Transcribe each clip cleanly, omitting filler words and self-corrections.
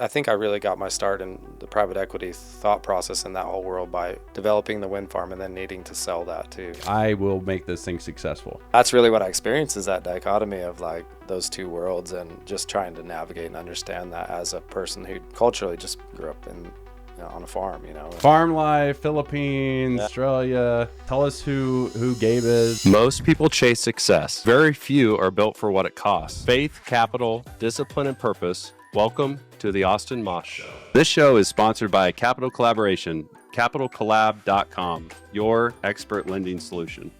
I think I really got my start in the private equity thought process in that whole world by developing the wind farm and then needing to sell that too. I will make this thing successful. That's really what I experienced, is that dichotomy of like those two worlds, and just trying to navigate and understand that as a person who culturally just grew up on a farm, Farm life, Philippines, Australia. Tell us who Gabe is. Most people chase success. Very few are built for what it costs. Faith, capital, discipline, and purpose. Welcome to the Austin Moss Show. This show is sponsored by Capital Collaboration, capitalcollab.com, your expert lending solution.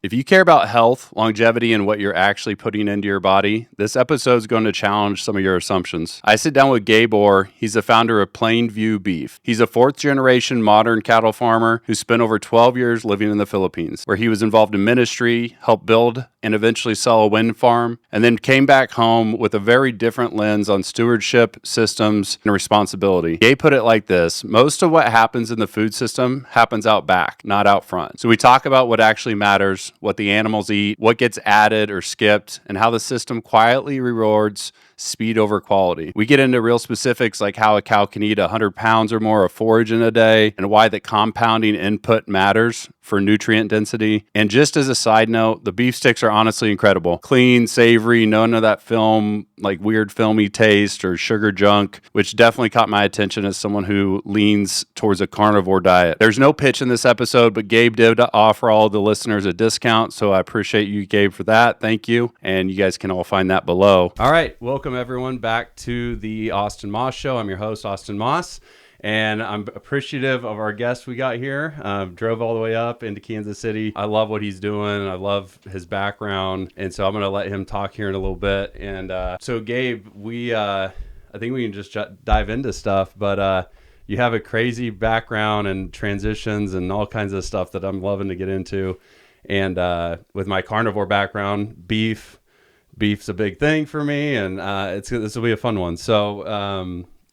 If you care about health, longevity, and what you're actually putting into your body, this episode is going to challenge some of your assumptions. I sit down with Gabe Orr. He's the founder of Plainview Beef. He's a fourth-generation modern cattle farmer who spent over 12 years living in the Philippines, where he was involved in ministry, helped build and eventually sell a wind farm, and then came back home with a very different lens on stewardship, systems, and responsibility. Gabe put it like this: most of what happens in the food system happens out back, not out front. So we talk about what actually matters, what the animals eat, what gets added or skipped, and how the system quietly rewards speed over quality. We get into real specifics like how a cow can eat 100 pounds or more of forage in a day, and why the compounding input matters for nutrient density. And just as a side note, the beef sticks are honestly incredible. Clean, savory, none of that weird filmy taste or sugar junk, which definitely caught my attention as someone who leans towards a carnivore diet. There's no pitch in this episode, but Gabe did offer all the listeners a discount, so I appreciate you, Gabe, for that. Thank you. And you guys can all find that below. All right. Welcome everyone back to the Austin Moss Show. I'm your host, Austin Moss. And I'm appreciative of our guest we got here. Drove all the way up into Kansas City. I love what he's doing. I love his background. And so I'm going to let him talk here in a little bit. And so Gabe, I think we can just dive into stuff. But you have a crazy background and transitions and all kinds of stuff that I'm loving to get into. And with my carnivore background, beef's a big thing for me. And this will be a fun one.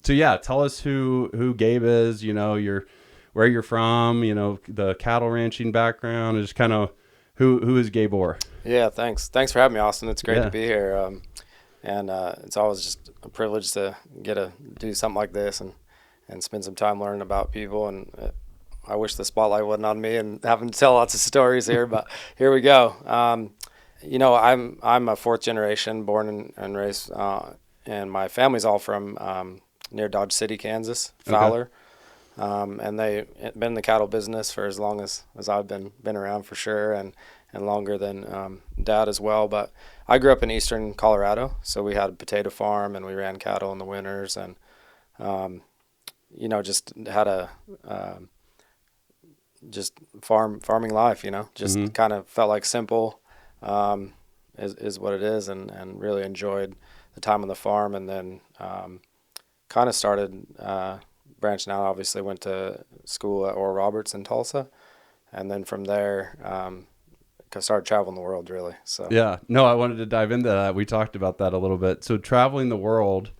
So yeah, tell us who Gabe is, where you're from, the cattle ranching background, and just kind of who is Gabe Orr? Yeah, thanks. Thanks for having me, Austin. It's great to be here. And it's always just a privilege to get to do something like this and spend some time learning about people. And I wish the spotlight wasn't on me and having to tell lots of stories here, but here we go. I'm a fourth generation, born and raised, and my family's all from near Dodge City, Kansas, Fowler. Okay. And they've been in the cattle business for as long as I've been around, for sure, and longer than Dad as well. But I grew up in eastern Colorado, so we had a potato farm and we ran cattle in the winters, and just had a just farming life. Just kind of felt like simple is what it is, and really enjoyed the time on the farm, and then kind of started branching out. Obviously went to school at Oral Roberts in Tulsa, and then from there started traveling the world, really. So yeah, no, I wanted to dive into that. We talked about that a little bit. So traveling the world,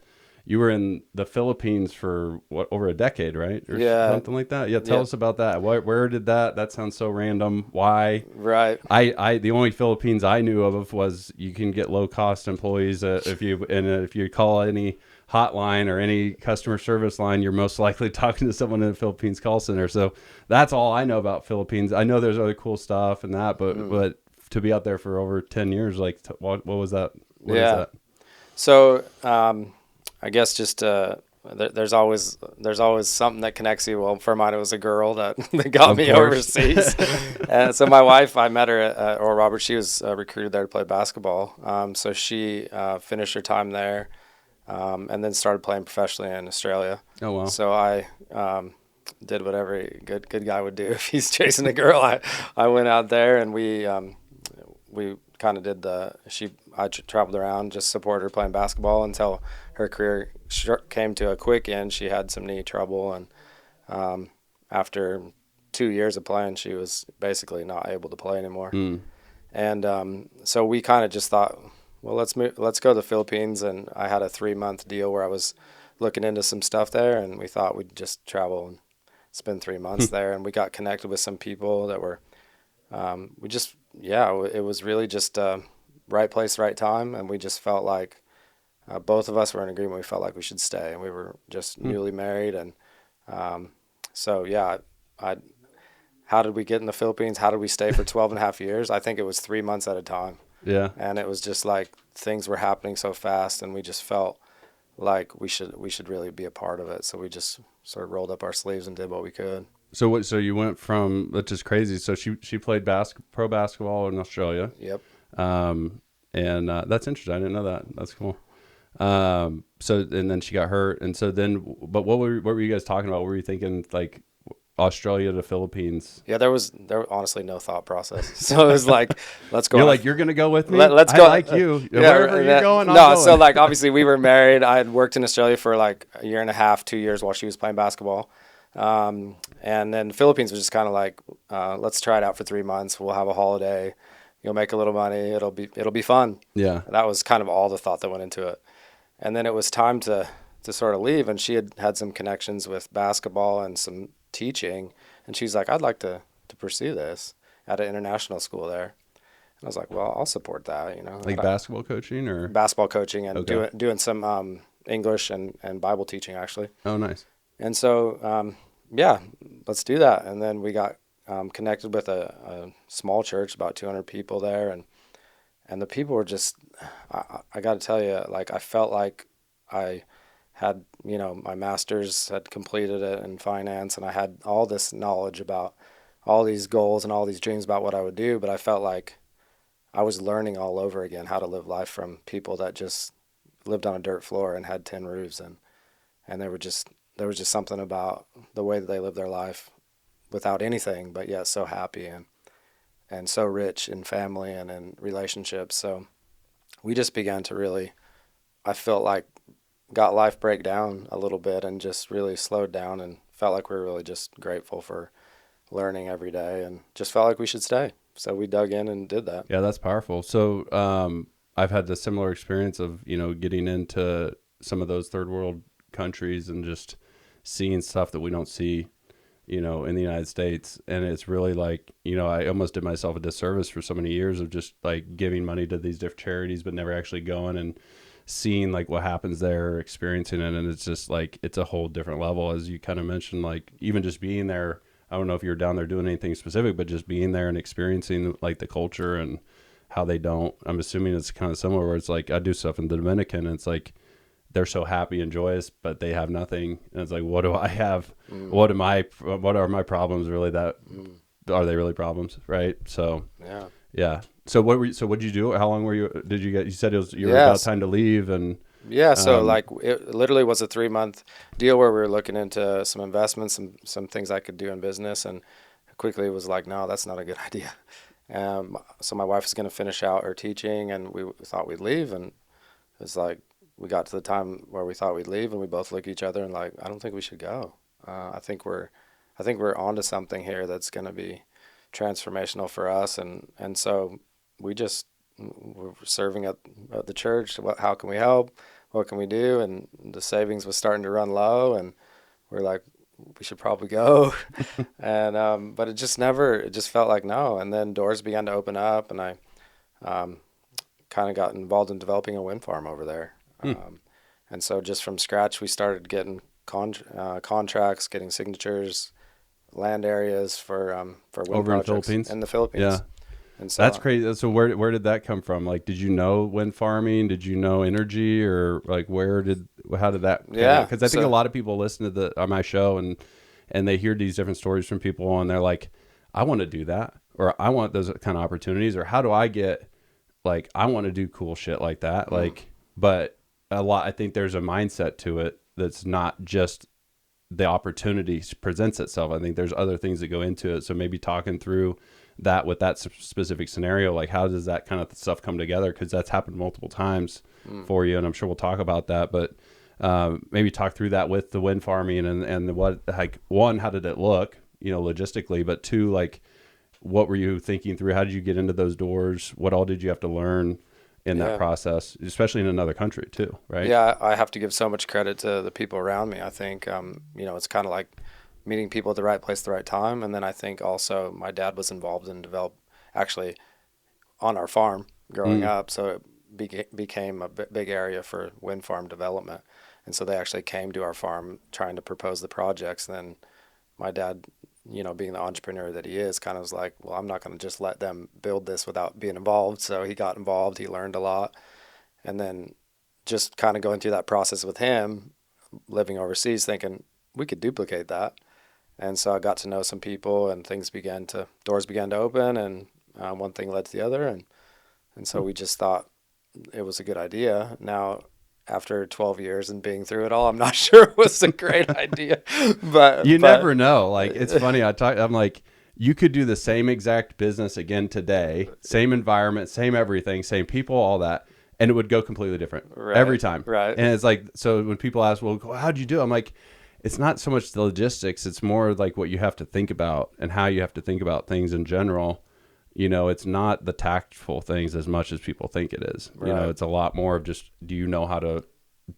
you were in the Philippines for over a decade, right? Or something like that. Yeah, tell us about that. Where did that sounds so random. Why? Right. I the only Philippines I knew of was you can get low cost employees if you call any hotline or any customer service line, you're most likely talking to someone in the Philippines call center. So that's all I know about Philippines. I know there's other cool stuff and that, but to be out there for over 10 years, what was that? What is that? So I guess just there's always something that connects you. Well, for mine, it was a girl that got me overseas. And so my wife, I met her at Oral Roberts. She was recruited there to play basketball. So she finished her time there. And then started playing professionally in Australia. Oh, wow. So I did what every good guy would do if he's chasing a girl. I went out there, and we kind of did I traveled around, just supported her playing basketball until her career came to a quick end. She had some knee trouble, and after 2 years of playing, she was basically not able to play anymore. And so we kind of just thought, well, let's go to the Philippines. And I had a 3-month deal where I was looking into some stuff there, and we thought we'd just travel and spend 3 months there. And we got connected with some people that were, it was really just right place, right time. And we just felt like both of us were in agreement. We felt like we should stay, and we were just newly married. And so, yeah, how did we get in the Philippines? How did we stay for 12 and a half years? I think it was 3 months at a time. Yeah. And it was just like things were happening so fast, and we just felt like we should really be a part of it. So we just sort of rolled up our sleeves and did what we could. So you went from, that's just crazy. So she played pro basketball in Australia. Yep. And that's interesting. I didn't know that. That's cool. So, and then she got hurt. And so then, but what were you guys talking about? What were you thinking, like Australia to Philippines? Yeah, there was honestly no thought process. So it was like, let's go. You're like, you're going to go with me? Let's go. I like you. Wherever you're going, I'm going. So like, obviously we were married. I had worked in Australia for like a year and a half, 2 years while she was playing basketball. And then the Philippines was just kind of like, let's try it out for 3 months. We'll have a holiday. You'll make a little money. It'll be fun. Yeah. That was kind of all the thought that went into it. And then it was time to sort of leave. And she had some connections with basketball and some teaching. And she's like, I'd like to pursue this at an international school there. And I was like, well, I'll support that, you know. Like basketball coaching or? Basketball coaching and Okay. doing some English and Bible teaching, actually. Oh, nice. And so, yeah, let's do that. And then we got connected with a small church, about 200 people there. And the people were just, I got to tell you, like, I felt like I had, you know, my master's had completed it in finance, and I had all this knowledge about all these goals and all these dreams about what I would do. But I felt like I was learning all over again how to live life from people that just lived on a dirt floor and had 10 roofs. And there was just something about the way that they lived their life without anything, but yet so happy and so rich in family and in relationships. So we just began to really, I felt like, got life break down a little bit and just really slowed down and felt like we were really just grateful for learning every day and just felt like we should stay. So we dug in and did that. Yeah, that's powerful. So I've had the similar experience of, you know, getting into some of those third world countries and just seeing stuff that we don't see, you know, in the United States. And it's really like, you know, I almost did myself a disservice for so many years of just like giving money to these different charities, but never actually going and seeing like what happens there, experiencing it. And it's just like, it's a whole different level, as you kind of mentioned, like even just being there. I don't know if you're down there doing anything specific, but just being there and experiencing like the culture and how they don't, I'm assuming it's kind of similar where it's like, I do stuff in the Dominican and it's like, they're so happy and joyous, but they have nothing. And it's like, what do I have? What are my problems really that, are they really problems? Right. So, yeah. So what'd you do? How long were you, you said you were about time to leave and. Yeah. So like it literally was a 3-month deal where we were looking into some investments and some things I could do in business. And quickly it was like, no, that's not a good idea. So my wife was going to finish out her teaching and we thought we'd leave. And it was like, we got to the time where we thought we'd leave and we both looked at each other and like, I don't think we should go. I think we're onto something here that's going to be transformational for us. And so we're serving at the church. How can we help? What can we do? And the savings was starting to run low and we're like, we should probably go. And, but it just felt like no. And then doors began to open up and I, kind of got involved in developing a wind farm over there. And so just from scratch, we started getting contracts, getting signatures, land areas for wind over projects in the Philippines. Yeah. And so that's crazy. So where did that come from? Like, did you know wind farming? Did you know energy or like how did that? Yeah. Because I think a lot of people listen to on my show and they hear these different stories from people and they're like, I want to do that, or I want those kind of opportunities, or how do I get, like, I want to do cool shit like that. Like, but I think there's a mindset to it that's not just the opportunity presents itself. I think there's other things that go into it. So maybe talking through that with that specific scenario, like how does that kind of stuff come together? Because that's happened multiple times for you, and I'm sure we'll talk about that. But maybe talk through that with the wind farming and what, like, one, how did it look, you know, logistically, but two, like, what were you thinking through? How did you get into those doors? What all did you have to learn in that process, especially in another country too, right? Yeah, I have to give so much credit to the people around me. I think, you know, it's kind of like meeting people at the right place at the right time. And then I think also my dad was involved in actually on our farm growing up. So became a big area for wind farm development. And so they actually came to our farm trying to propose the projects. And then my dad, being the entrepreneur that he is, kind of was like, well, I'm not going to just let them build this without being involved. So he got involved. He learned a lot. And then just kind of going through that process with him, living overseas, thinking we could duplicate that. And so I got to know some people, and doors began to open, and one thing led to the other. And so we just thought it was a good idea. Now, after 12 years and being through it all, I'm not sure it was a great idea, but you never know. Like, it's funny. I'm like, you could do the same exact business again today, same environment, same everything, same people, all that, and it would go completely different every time. Right. And it's like, so when people ask, well, how'd you do it? I'm like, it's not so much the logistics. It's more like what you have to think about and how you have to think about things in general. It's not the tactful things as much as people think it is. Right. It's a lot more of just, do you know how to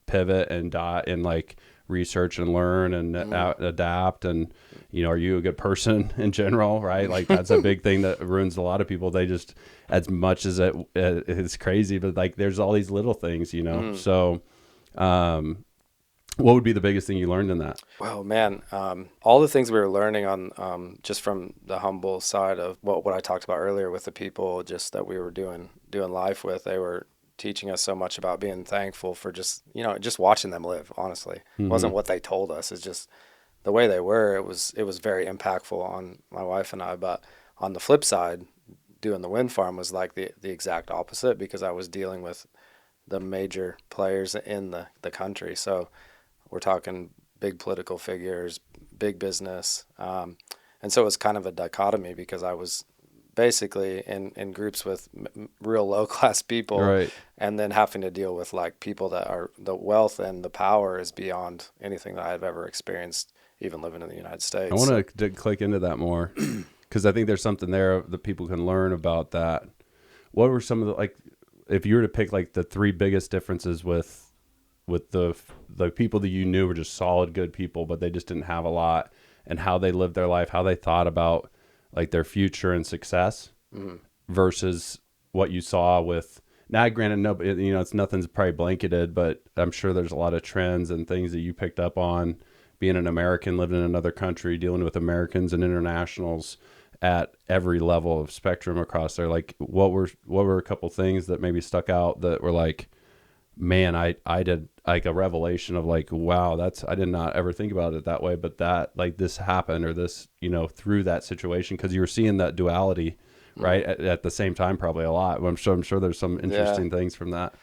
pivot and like research and learn and adapt? And, are you a good person in general? Right. Like, that's a big thing that ruins a lot of people. They just, as much as it's crazy, but like, there's all these little things, So, what would be the biggest thing you learned in that? Well, man, all the things we were learning on just from the humble side of what I talked about earlier with the people just that we were doing life with, they were teaching us so much about being thankful for just watching them live, honestly. It wasn't what they told us. It's just the way they were. It was very impactful on my wife and I. But on the flip side, doing the wind farm was like the exact opposite, because I was dealing with the major players in the country. So we're talking big political figures, big business. And so it was kind of a dichotomy, because I was basically in groups with real low-class people, right, and then having to deal with like people that are, the wealth and the power is beyond anything that I've ever experienced, even living in the United States. I want to click into that more, because I think there's something there that people can learn about that. What were some of the, like, if you were to pick like the 3 biggest differences with the people that you knew were just solid, good people, but they just didn't have a lot, and how they lived their life, how they thought about like their future and success versus what you saw with, now granted, no, it's nothing's probably blanketed, but I'm sure there's a lot of trends and things that you picked up on being an American, living in another country, dealing with Americans and internationals at every level of spectrum across there. Like, what were a couple things that maybe stuck out that were like, man, I did like a revelation of like, wow, I did not ever think about it that way, but that like this happened, or this, through that situation, because you were seeing that duality, right, at the same time, probably a lot. I'm sure there's some interesting things from that.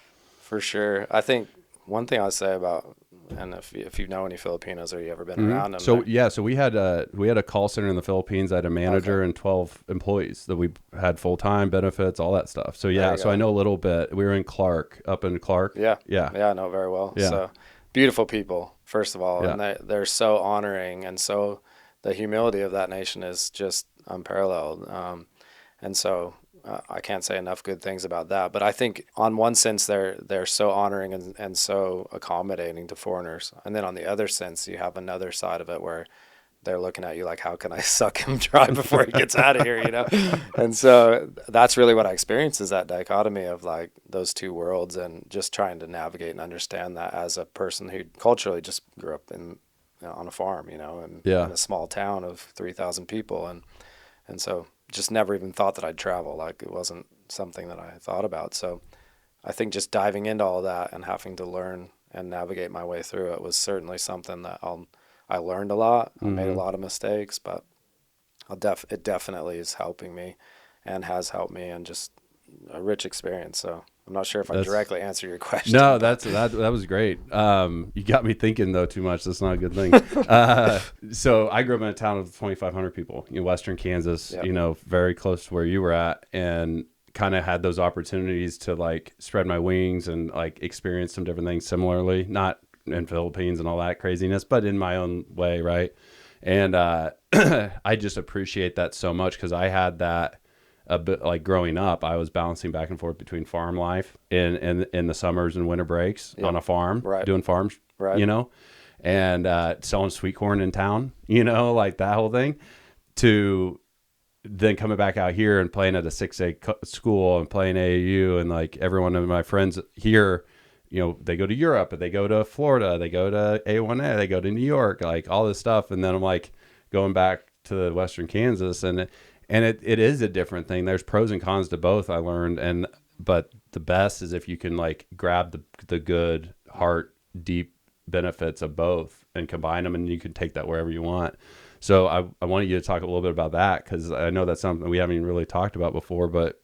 For sure. I think one thing I'll say about, and if you know any Filipinos or you ever been around them. So we had a call center in the Philippines. I had a manager and 12 employees that we had full-time benefits, all that stuff. So so I know a little bit. We were in up in Clark. Yeah, I know very well. Yeah. So beautiful people, first of all, and they're so honoring, and so the humility of that nation is just unparalleled. And so I can't say enough good things about that. But I think on one sense, they're so honoring and so accommodating to foreigners. And then on the other sense, you have another side of it where they're looking at you like, how can I suck him dry before he gets out of here, And so that's really what I experienced, is that dichotomy of like those two worlds, and just trying to navigate and understand that as a person who culturally just grew up on a farm, in a small town of 3,000 people. And so just never even thought that I'd travel. Like, it wasn't something that I thought about. So I think just diving into all that and having to learn and navigate my way through it was certainly something that I learned a lot. I made a lot of mistakes, but it definitely is helping me and has helped me, and just a rich experience. So I'm not sure if I directly answered your question. No, that was great. You got me thinking though too much. That's not a good thing. So I grew up in a town of 2,500 people in Western Kansas, very close to where you were at, and kind of had those opportunities to like spread my wings and like experience some different things similarly, not in Philippines and all that craziness, but in my own way. Right. And, I just appreciate that so much, because I had that a bit, like growing up, I was bouncing back and forth between farm life in the summers and winter breaks on a farm, doing farms, and selling sweet corn in town, like that whole thing, to then coming back out here and playing at a 6A school and playing AAU, and like everyone of my friends here, they go to Europe, they go to Florida, they go to A1A, they go to New York, like all this stuff. And then I'm like going back to Western Kansas, and it is a different thing. There's pros and cons to both, I learned. But the best is if you can like grab the good heart deep benefits of both and combine them, and you can take that wherever you want. So I wanted you to talk a little bit about that, because I know that's something we haven't even really talked about before. But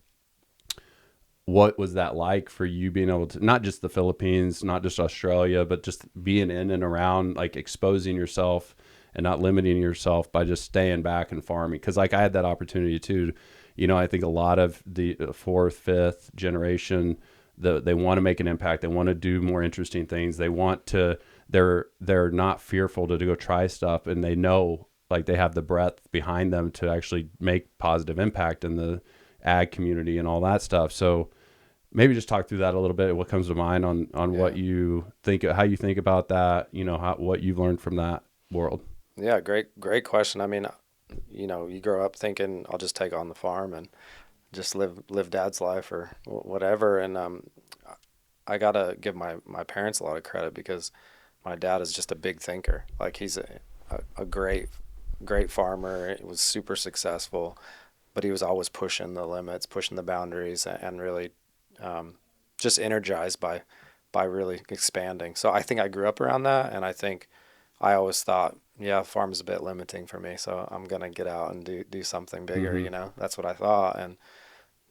what was that like for you, being able to, not just the Philippines, not just Australia, but just being in and around, like exposing yourself and not limiting yourself by just staying back and farming? Because like I had that opportunity too. I think a lot of the fourth, fifth generation, they want to make an impact. They want to do more interesting things. They want to, they're not fearful to go try stuff, and they know like they have the breadth behind them to actually make positive impact in the ag community and all that stuff. So maybe just talk through that a little bit. What comes to mind on what you think, how you think about that, what you've learned from that world. Yeah. Great question. I mean, you grow up thinking I'll just take on the farm and just live dad's life or whatever. And, I gotta give my parents a lot of credit, because my dad is just a big thinker. Like he's a great farmer. He was super successful, but he was always pushing the limits, pushing the boundaries, and really just energized by really expanding. So I think I grew up around that, and I think I always thought, yeah, farm's a bit limiting for me, so I'm gonna get out and do something bigger. Mm-hmm. That's what I thought. And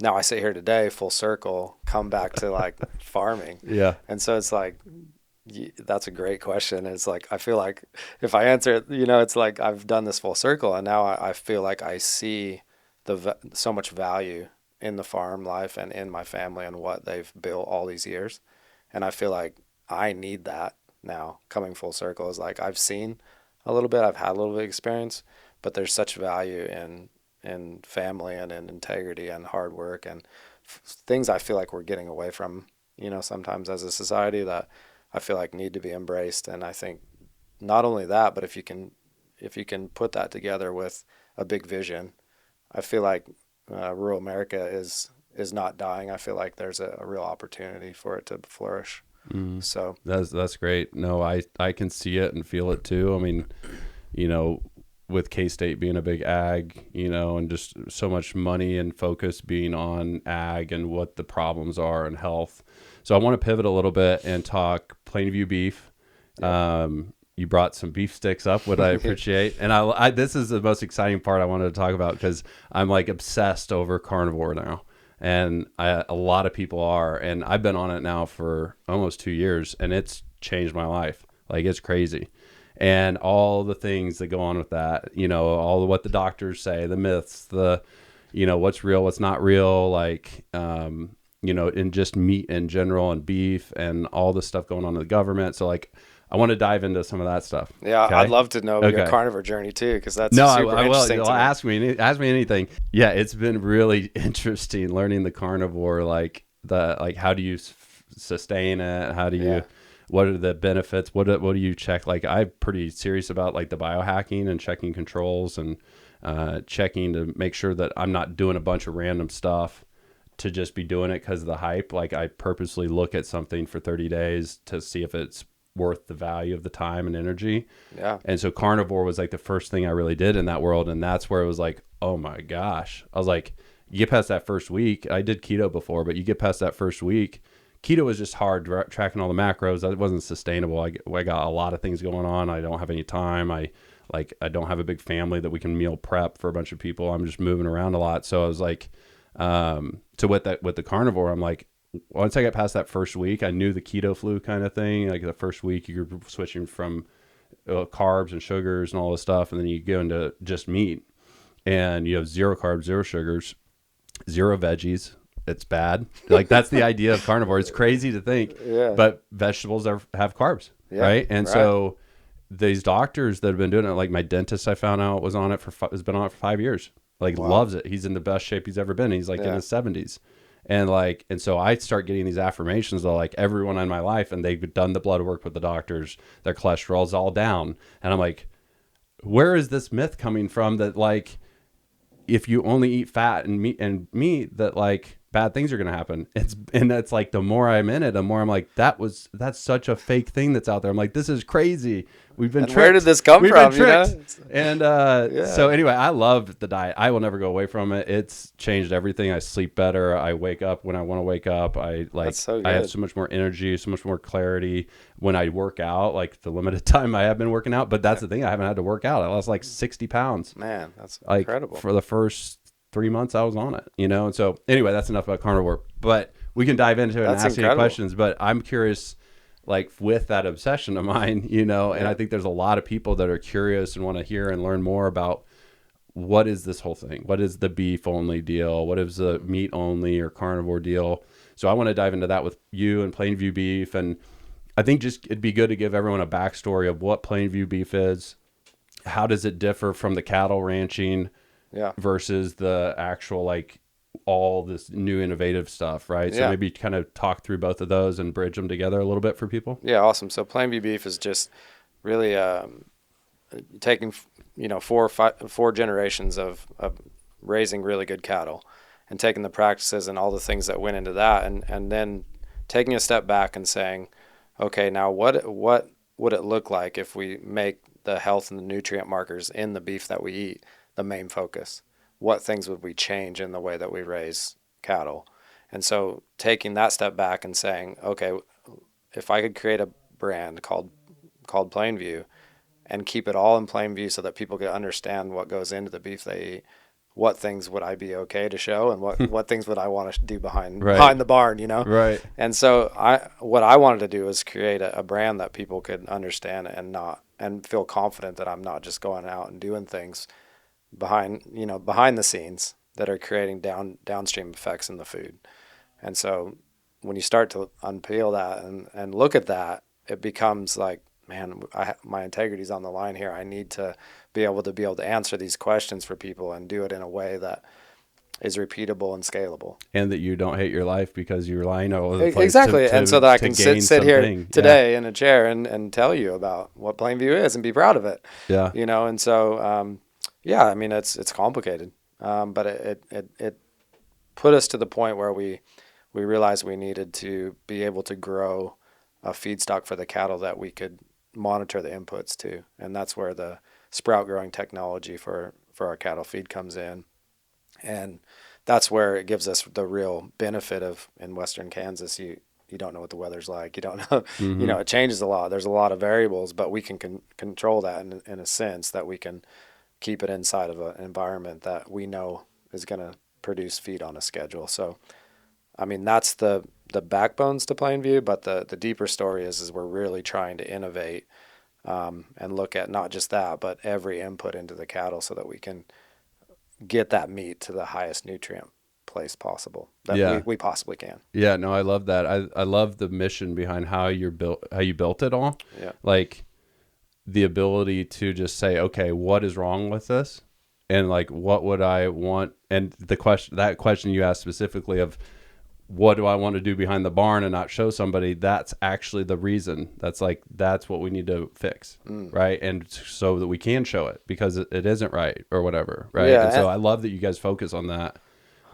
now I sit here today, full circle, come back to like farming. Yeah. And so it's like, that's a great question. It's like, I feel like if I answer it, it's like I've done this full circle, and now I feel like I see so much value in the farm life and in my family and what they've built all these years. And I feel like I need that now. Coming full circle is like, I've seen a little bit, I've had a little bit of experience, but there's such value in family and in integrity and hard work and things I feel like we're getting away from, sometimes as a society, that I feel like need to be embraced. And I think not only that, but if you can put that together with a big vision, I feel like rural America is not dying. I feel like there's a real opportunity for it to flourish. So that's great. No, I can see it and feel it too. I mean, with K-State being a big ag, and just so much money and focus being on ag and what the problems are and health. So I want to pivot a little bit and talk Plainview beef. Yeah. You brought some beef sticks up, what I appreciate. And I this is the most exciting part I wanted to talk about, because I'm like obsessed over carnivore now. And a lot of people are, and I've been on it now for almost 2 years, and it's changed my life. Like, it's crazy. And all the things that go on with that, all what the doctors say, the myths, what's real, what's not real, like, and just meat in general and beef and all the stuff going on in the government. So like, I want to dive into some of that stuff. Yeah, okay? I'd love to know your carnivore journey too, because that's super interesting. No, ask me anything. Yeah, it's been really interesting learning the carnivore, like how do you sustain it? How do you, what are the benefits? What do you check? Like, I'm pretty serious about like the biohacking and checking controls and checking to make sure that I'm not doing a bunch of random stuff to just be doing it because of the hype. Like, I purposely look at something for 30 days to see if it's worth the value of the time and energy. Yeah. And so carnivore was like the first thing I really did in that world. And that's where it was like, oh my gosh. I was like, you get past that first week. I did keto before, but you get past that first week. Keto was just hard, tracking all the macros. It wasn't sustainable. I got a lot of things going on. I don't have any time. I don't have a big family that we can meal prep for a bunch of people. I'm just moving around a lot. So I was like, so with the carnivore, I'm like, once I got past that first week, I knew the keto flu kind of thing. Like the first week, you're switching from carbs and sugars and all this stuff, and then you go into just meat, and you have 0 carbs, 0 sugars, 0 veggies. It's bad. Like, that's the idea of carnivore. It's crazy to think, but vegetables have carbs, right? And so these doctors that have been doing it, like my dentist, I found out has been on it for 5 years. Like, loves it. He's in the best shape he's ever been. He's like in his 70s. And so I start getting these affirmations of like everyone in my life, and they've done the blood work with the doctors, their cholesterol's all down. And I'm like, where is this myth coming from that like if you only eat fat and meat, that like bad things are going to happen. And that's like, the more I'm in it, the more I'm like, that's such a fake thing that's out there. I'm like, this is crazy. We've been tricked. Where did this come from? You know? And so anyway, I love the diet. I will never go away from it. It's changed everything. I sleep better. I wake up when I want to wake up. I have so much more energy, so much more clarity when I work out, like the limited time I have been working out. But that's the thing. I haven't had to work out. I lost like 60 pounds. Man, that's like, incredible. For the first 3 months I was on it, you know? And so anyway, that's enough about carnivore, but we can dive into it and ask you questions. But I'm curious, like with that obsession of mine, you know, and I think there's a lot of people that are curious and want to hear and learn more about what is this whole thing? What is the beef only deal? What is the meat only or carnivore deal? So I want to dive into that with you and Plainview Beef. And I think just it'd be good to give everyone a backstory of what Plainview Beef is. How does it differ from the cattle ranching versus the actual, like, all this new innovative stuff, right? So maybe kind of talk through both of those and bridge them together a little bit for people. Yeah, awesome. So Plainview Beef is just really taking, you know, 4 generations of raising really good cattle and taking the practices and all the things that went into that, and then taking a step back and saying, okay, now what would it look like if we make the health and the nutrient markers in the beef that we eat the main focus? What things would we change in the way that we raise cattle? And so taking that step back and saying, okay, if I could create a brand called Plainview and keep it all in Plainview so that people could understand what goes into the beef they eat, what things would I be okay to show, and what things would I want to do behind the barn, you know? Right. And so what I wanted to do was create a brand that people could understand and feel confident that I'm not just going out and doing things behind the scenes that are creating downstream effects in the food. And so when you start to unpeel that and look at that, it becomes like, man, my integrity's on the line here. I need to be able to answer these questions for people and do it in a way that is repeatable and scalable. And that you don't hate your life because you're lying all over the place. Exactly. And so that I can sit here today in a chair and tell you about what Plainview is and be proud of it. Yeah. You know, and so, I mean, it's complicated, but it put us to the point where we realized we needed to be able to grow a feedstock for the cattle that we could monitor the inputs to, and that's where the sprout growing technology for our cattle feed comes in, and that's where it gives us the real benefit of, in Western Kansas, you don't know what the weather's like, you don't know, Mm-hmm. you know, it changes a lot. There's a lot of variables, but we can control that in a sense that we can keep it inside of an environment that we know is going to produce feed on a schedule. So, I mean, that's the backbones to Plainview, but the deeper story is we're really trying to innovate and look at not just that, but every input into the cattle so that we can get that meat to the highest nutrient place possible that we possibly can. Yeah, no, I love that. I love the mission behind how you built it all. Yeah. Like the ability to just say, okay, what is wrong with this? And like, what would I want? And that question you asked specifically of, what do I want to do behind the barn and not show somebody? That's actually the reason. That's what we need to fix, right? And so that we can show it because it isn't right or whatever, right? Yeah, and so I love that you guys focus on that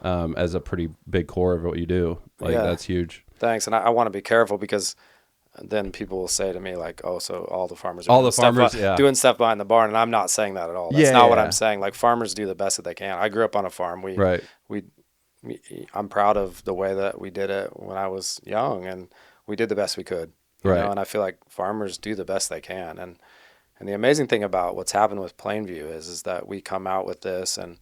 as a pretty big core of what you do. Like that's huge. Thanks, and I want to be careful because then people will say to me like, "Oh, so all the farmers are doing stuff behind the barn," and I'm not saying that at all. That's not what I'm saying. Like farmers do the best that they can. I grew up on a farm. I'm proud of the way that we did it when I was young, and we did the best we could. You know? And I feel like farmers do the best they can. And the amazing thing about what's happened with Plainview is that we come out with this, and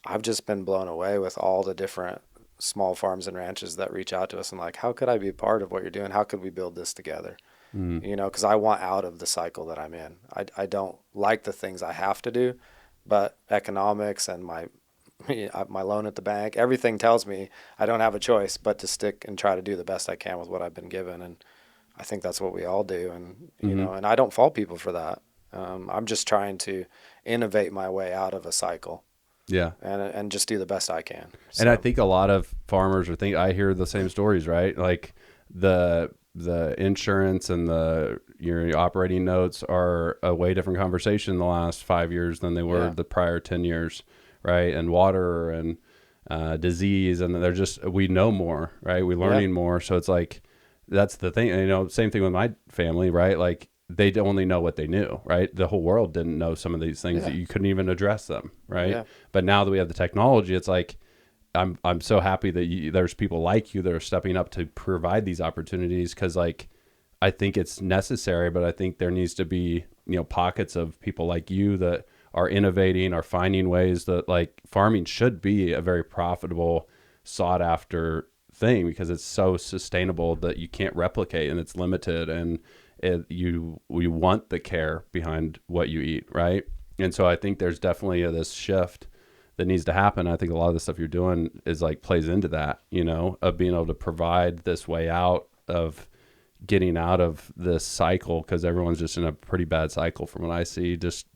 I've just been blown away with all the different small farms and ranches that reach out to us and like, how could I be a part of what you're doing? How could we build this together? You know, because I want out of the cycle that I'm in. I don't like the things I have to do, but economics and my loan at the bank, everything tells me I don't have a choice but to stick and try to do the best I can with what I've been given. And I think that's what we all do. And, you know, and I don't fault people for that. I'm just trying to innovate my way out of a cycle. Yeah. And just do the best I can. So. And I think a lot of farmers I hear the same stories, right? Like the insurance and your operating notes are a way different conversation the last 5 years than they were the prior 10 years. right? And water and disease, and we know more, right? We're learning more. So it's like, that's the thing. And, same thing with my family, right? Like, they only know what they knew, right? The whole world didn't know some of these things that you couldn't even address them, right? Yeah. But now that we have the technology, it's like, I'm so happy that there's people like you that are stepping up to provide these opportunities, because like, I think it's necessary, but I think there needs to be, pockets of people like you that are innovating, are finding ways that, like, farming should be a very profitable, sought after thing, because it's so sustainable that you can't replicate, and it's limited, and we want the care behind what you eat, right? And so I think there's definitely this shift that needs to happen. I think a lot of the stuff you're doing is like plays into that, of being able to provide this way out of getting out of this cycle, because everyone's just in a pretty bad cycle from what I see, just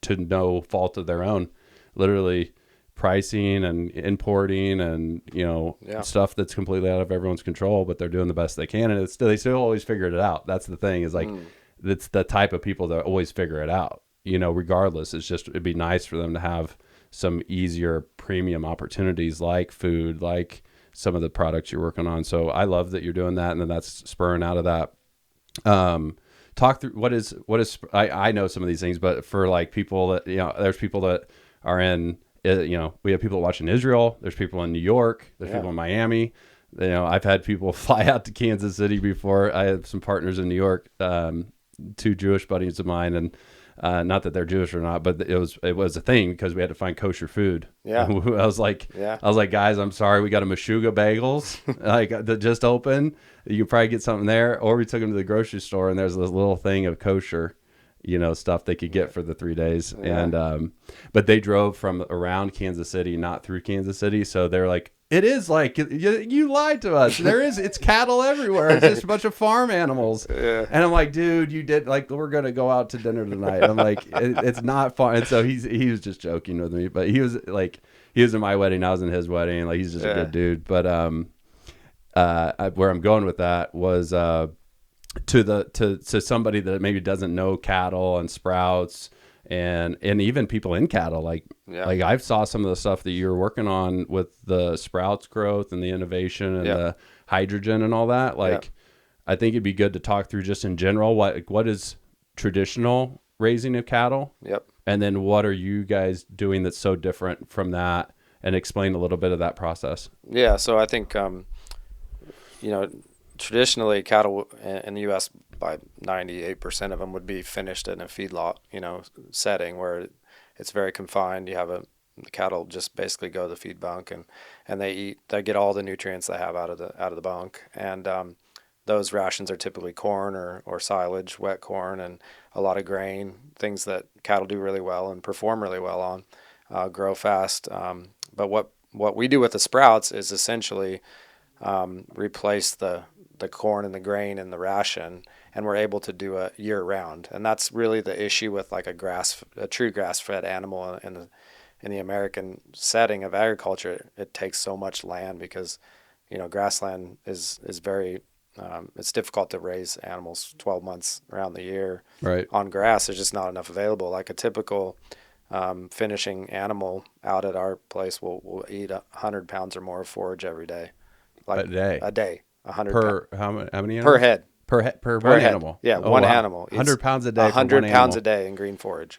to no fault of their own, literally pricing and importing and stuff that's completely out of everyone's control, but they're doing the best they can, and they still always figured it out. That's the thing, is like, it's the type of people that always figure it out, regardless. It'd be nice for them to have some easier premium opportunities, like food, like some of the products you're working on. So I love that you're doing that, and then that's spurring out of that. Talk through what is I know some of these things, but for like people that, there's people that are in, we have people watching Israel, there's people in New York, there's people in Miami. I've had people fly out to Kansas City before. I have some partners in New York, 2 Jewish buddies of mine, and not that they're Jewish or not, but it was a thing, because we had to find kosher food. Yeah. I was like, guys, I'm sorry, we got a Meshuggah bagels like that just opened. You could probably get something there. Or we took them to the grocery store, and there's this little thing of kosher, stuff they could get for the 3 days. Yeah. And but they drove from around Kansas City, not through Kansas City. So they're like, it is like, you lied to us. It's cattle everywhere. It's just a bunch of farm animals. Yeah. And I'm like, dude, you did, like, we're going to go out to dinner tonight. I'm like, it's not fun. And so he was just joking with me, but he was in my wedding. I was in his wedding. Like, he's just a good dude. But where I'm going with that was to somebody that maybe doesn't know cattle and sprouts, and even people in cattle, like I saw some of the stuff that you're working on with the sprouts growth and the innovation and the hydrogen and all that. Like, I think it'd be good to talk through just in general what is traditional raising of cattle. Yep. And then what are you guys doing that's so different from that, and explain a little bit of that process. Yeah. So I think traditionally, cattle in the U.S., by 98% of them would be finished in a feedlot, setting where it's very confined. You have the cattle just basically go to the feed bunk, and they get all the nutrients they have out of the bunk. And those rations are typically corn or silage, wet corn, and a lot of grain, things that cattle do really well and perform really well on, grow fast. But what we do with the sprouts is essentially replace the corn and the grain in the ration, and we're able to do it year round. And that's really the issue with like a true grass-fed animal in the American setting of agriculture. It takes so much land, because grassland is very it's difficult to raise animals 12 months around the year. Right. On grass, there's just not enough available. Like a typical finishing animal out at our place will eat 100 pounds or more of forage every day. Like a day. 100 per how many animals? Per head. Per one head. Animal. Yeah, one animal. 100 pounds a day. 100 pounds a day in green forage.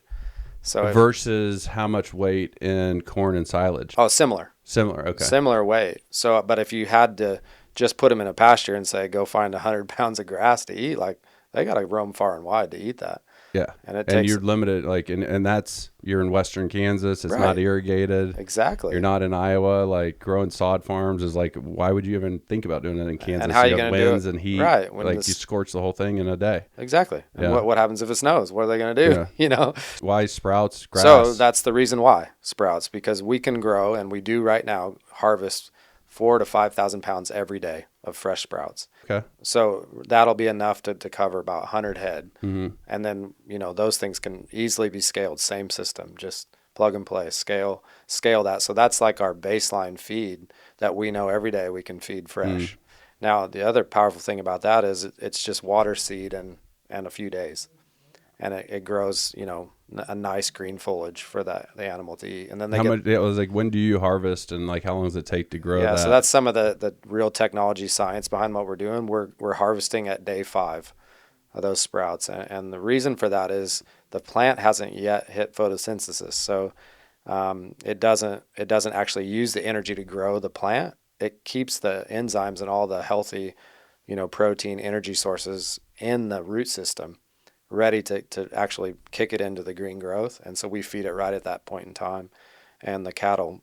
So versus how much weight in corn and silage? Oh, similar. Okay. Similar weight. So, but if you had to just put them in a pasture and say, go find 100 pounds of grass to eat, like, they got to roam far and wide to eat that. Yeah. And you're limited, like, and that's, you're in western Kansas. It's not irrigated. Exactly. You're not in Iowa. Like, growing sod farms is like, why would you even think about doing that in Kansas? And how are you going to do it? Winds and heat. Right. Like, you scorch the whole thing in a day. Exactly. And what happens if it snows? What are they going to do? Why sprouts, grass? So that's the reason why sprouts, because we can grow, and we do right now harvest 4,000 to 5,000 pounds every day of fresh sprouts. Okay. So that'll be enough to cover about 100 head. Mm-hmm. And then, those things can easily be scaled. Same system, just plug and play, scale that. So that's like our baseline feed that we know every day we can feed fresh. Now, the other powerful thing about that is it's just water, seed, and a few days. And it grows, a nice green foliage for the animal to eat. And then how much, it was like, when do you harvest, and like how long does it take to grow that? So that's some of the real technology science behind what we're doing. We're harvesting at day 5 of those sprouts, and the reason for that is the plant hasn't yet hit photosynthesis. So it doesn't actually use the energy to grow the plant. It keeps the enzymes and all the healthy, protein energy sources in the root system ready to actually kick it into the green growth. And so we feed it right at that point in time, and the cattle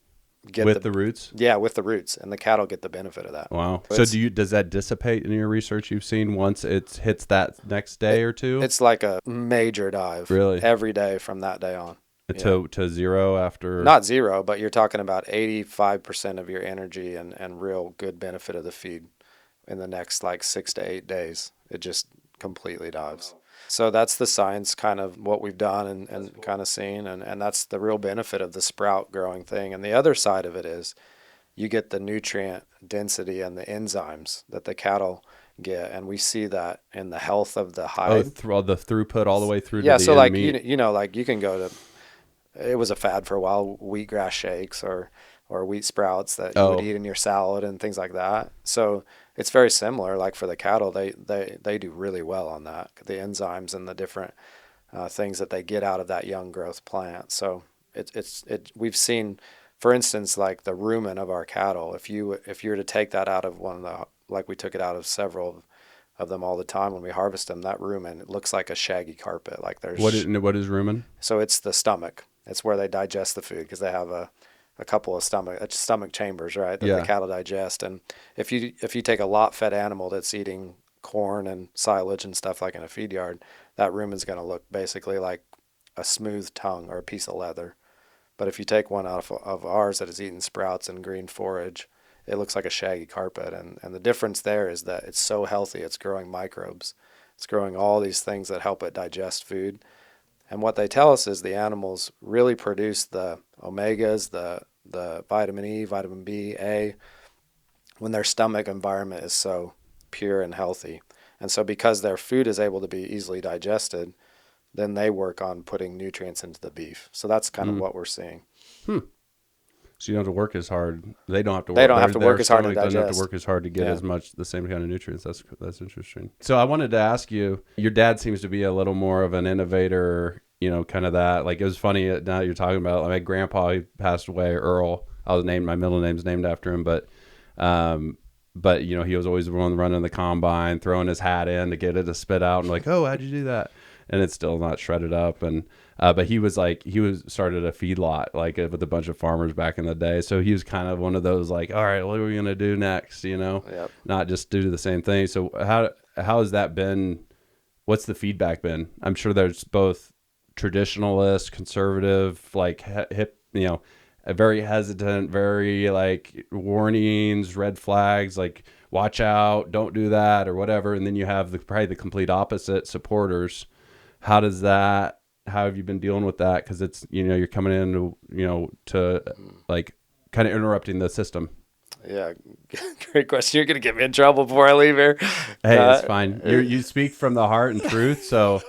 get the roots. Yeah, with the roots, and the cattle get the benefit of that. Wow. So does that dissipate in your research you've seen once it hits that next day or two? It's like a major dive. Really? Every day from that day on. To zero after? Not zero, but you're talking about 85% of your energy and real good benefit of the feed in the next like 6 to 8 days. It just completely dives. So that's the science, kind of what we've done and cool. Kind of seen, and that's the real benefit of the sprout growing thing. And the other side of it is you get the nutrient density and the enzymes that the cattle get, and we see that in the health of the hide. The throughput all the way through to the so like meat. Like you can go to, it was a fad for a while, wheatgrass shakes or wheat sprouts that you would eat in your salad and things like that. So it's very similar. Like for the cattle, they do really well on that, the enzymes and the different things that they get out of that young growth plant. So we've seen, for instance, like the rumen of our cattle. If you were to take that out of one of the, like we took it out of several of them all the time when we harvest them, that rumen, it looks like a shaggy carpet. Like there's what is rumen? So it's the stomach. It's where they digest the food, because they have a couple of stomach chambers, right, that the cattle digest. And if you take a lot-fed animal that's eating corn and silage and stuff like in a feed yard, that rumen's going to look basically like a smooth tongue or a piece of leather. But if you take one out of ours that is eating sprouts and green forage, it looks like a shaggy carpet. And the difference there is that it's so healthy. It's growing microbes. It's growing all these things that help it digest food. And what they tell us is the animals really produce the omegas, the vitamin E, vitamin B, A, when their stomach environment is so pure and healthy. And so because their food is able to be easily digested, then they work on putting nutrients into the beef. So that's kind of what we're seeing. So you don't have to work as hard. They don't have to work. They don't have to work as hard to digest. They don't have to work as hard to get as much, the same kind of nutrients. That's interesting. So I wanted to ask you, your dad seems to be a little more of an innovator, kind of that. Like, it was funny now that you're talking about, like, my grandpa, he passed away, Earl. My middle name's named after him, but he was always the one running the combine, throwing his hat in to get it to spit out, and like, oh, how'd you do that? And it's still not shredded up. And but he started a feedlot, like, with a bunch of farmers back in the day. So he was kind of one of those, like, all right, what are we gonna do next? Not just do the same thing. So how has that been? What's the feedback been? I'm sure there's both traditionalist, conservative, like hip, very hesitant, very like warnings, red flags, like watch out, don't do that, or whatever. And then you have probably the complete opposite, supporters. How have you been dealing with that? Because it's, you're coming in to like kind of interrupting the system. Yeah, great question. You're going to get me in trouble before I leave here. Hey, it's fine. You speak from the heart and truth, so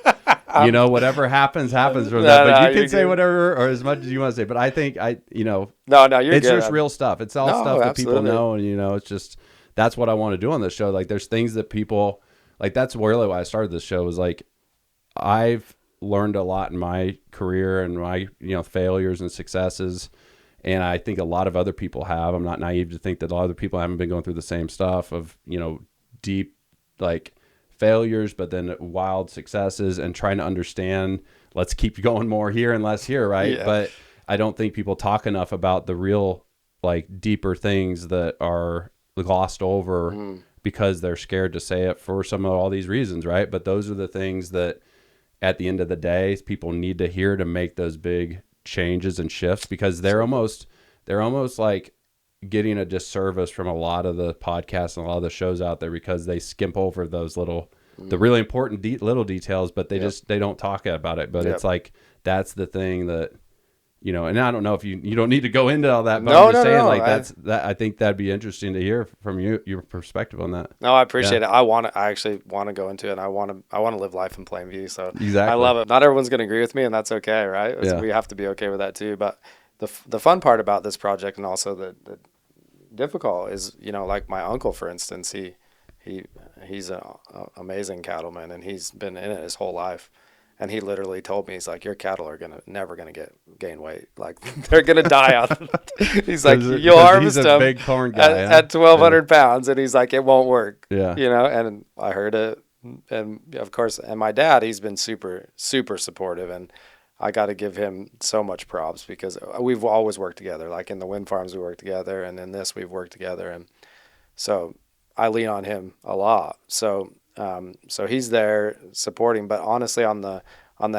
whatever happens from that. But you can say whatever or as much as you want to say. But I think No, you're it's good. just real stuff. It's all stuff that people know, and it's just, that's what I want to do on this show. Like, there's things that people like. That's really why I started this show. Was like, I've learned a lot in my career and my failures and successes. And I think a lot of other people have. I'm not naive to think that a lot of other people haven't been going through the same stuff of, deep, like, failures, but then wild successes, and trying to understand, let's keep going more here and less here, right? Yeah. But I don't think people talk enough about the real, like, deeper things that are glossed over because they're scared to say it for some of all these reasons, right? But those are the things that, at the end of the day, people need to hear to make those big changes and shifts, because they're almost like getting a disservice from a lot of the podcasts and a lot of the shows out there, because they skimp over those the really important little details, but they don't talk about it. But it's like, that's the thing that and I don't know if you don't need to go into all that, but No, I'm just no, saying, no. like, I think that'd be interesting to hear from your perspective on that. No, I appreciate it. I actually want to go into it, and I want to live life in Plainview. So Exactly. I love it. Not everyone's going to agree with me, and that's okay, right? Yeah. We have to be okay with that too. But the fun part about this project, and also the difficult, is like my uncle, for instance. He's an amazing cattleman, and he's been in it his whole life. And he literally told me, he's like, your cattle are never gonna gain weight. Like, they're gonna die out. He's like, you'll harvest he's a them big corn guy, at 1,200 pounds, and he's like, it won't work. Yeah. And I heard it, and of course, and my dad, he's been super, super supportive, and I got to give him so much props because we've always worked together. Like in the wind farms, we worked together, and in this, we've worked together, and so I lean on him a lot. So he's there supporting, but honestly, on the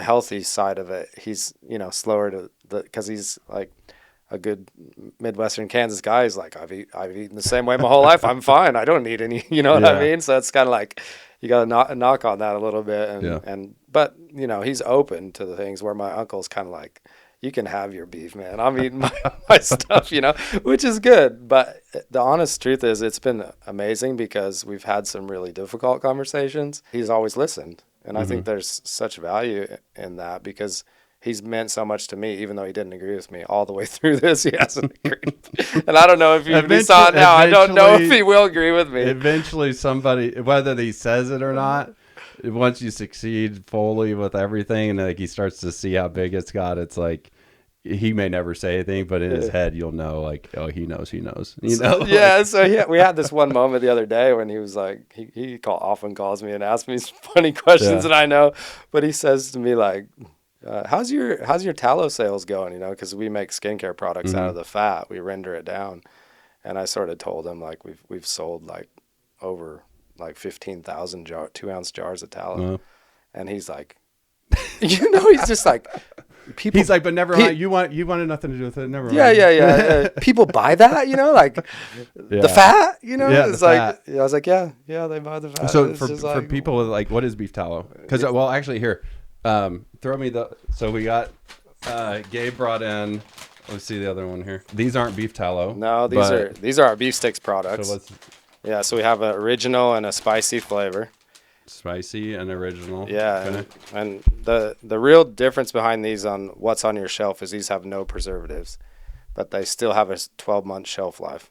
healthy side of it, he's slower because he's like a good Midwestern Kansas guy. He's like, I've eaten the same way my whole life. I'm fine. I don't need any. You know what I mean? So it's kind of like you got to knock on that a little bit, but he's open to the things where my uncle's kind of like, you can have your beef, man. I'm eating my stuff, which is good. But the honest truth is it's been amazing because we've had some really difficult conversations. He's always listened. And I think there's such value in that because he's meant so much to me, even though he didn't agree with me all the way through this. He hasn't agreed. And I don't know if he saw it now. I don't know if he will agree with me. Eventually somebody, whether he says it or not, once you succeed fully with everything and like he starts to see how big it's got, it's like he may never say anything, but in his head you'll know, like, oh, he knows. Yeah. So we had this one moment the other day when he was like, he often calls me and asks me some funny questions, and I know, but he says to me like, how's your tallow sales going? Because we make skincare products out of the fat, we render it down, and I sort of told him like we've sold like over like 15,000 2-ounce jars of tallow, and he's like, he's just like, people. He's like, but never mind. You wanted nothing to do with it. Never mind. Yeah. People buy that, like the fat, It's like, I was like, yeah, they buy the fat. So for people with like, what is beef tallow? Because actually here, throw me so we got Gabe brought in. Let's see the other one here. These aren't beef tallow. No, these are our beef sticks products. So we have an original and a spicy flavor. Spicy and original. Yeah, okay. and the real difference behind these on what's on your shelf is these have no preservatives, but they still have a 12-month shelf life.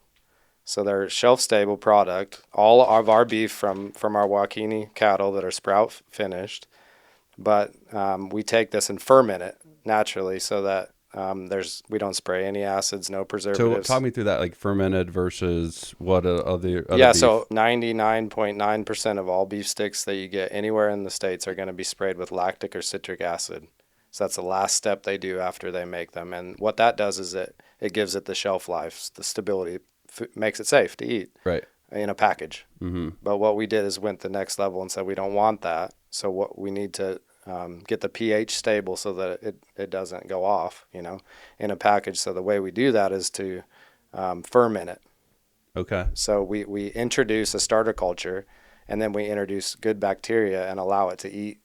So they're a shelf-stable product. All of our beef from our Joaquini cattle that are sprout finished, but we take this and ferment it naturally so that we don't spray any acids, no preservatives. So talk me through that, like fermented versus what other beef? So 99.9% of all beef sticks that you get anywhere in the States are going to be sprayed with lactic or citric acid. So that's the last step they do after they make them. And what that does is it gives it the shelf life, the stability, makes it safe to eat in a package. Mm-hmm. But what we did is went the next level and said we don't want that. So what we need to get the pH stable so that it doesn't go off, in a package. So the way we do that is to ferment it. Okay. So we introduce a starter culture, and then we introduce good bacteria and allow it to eat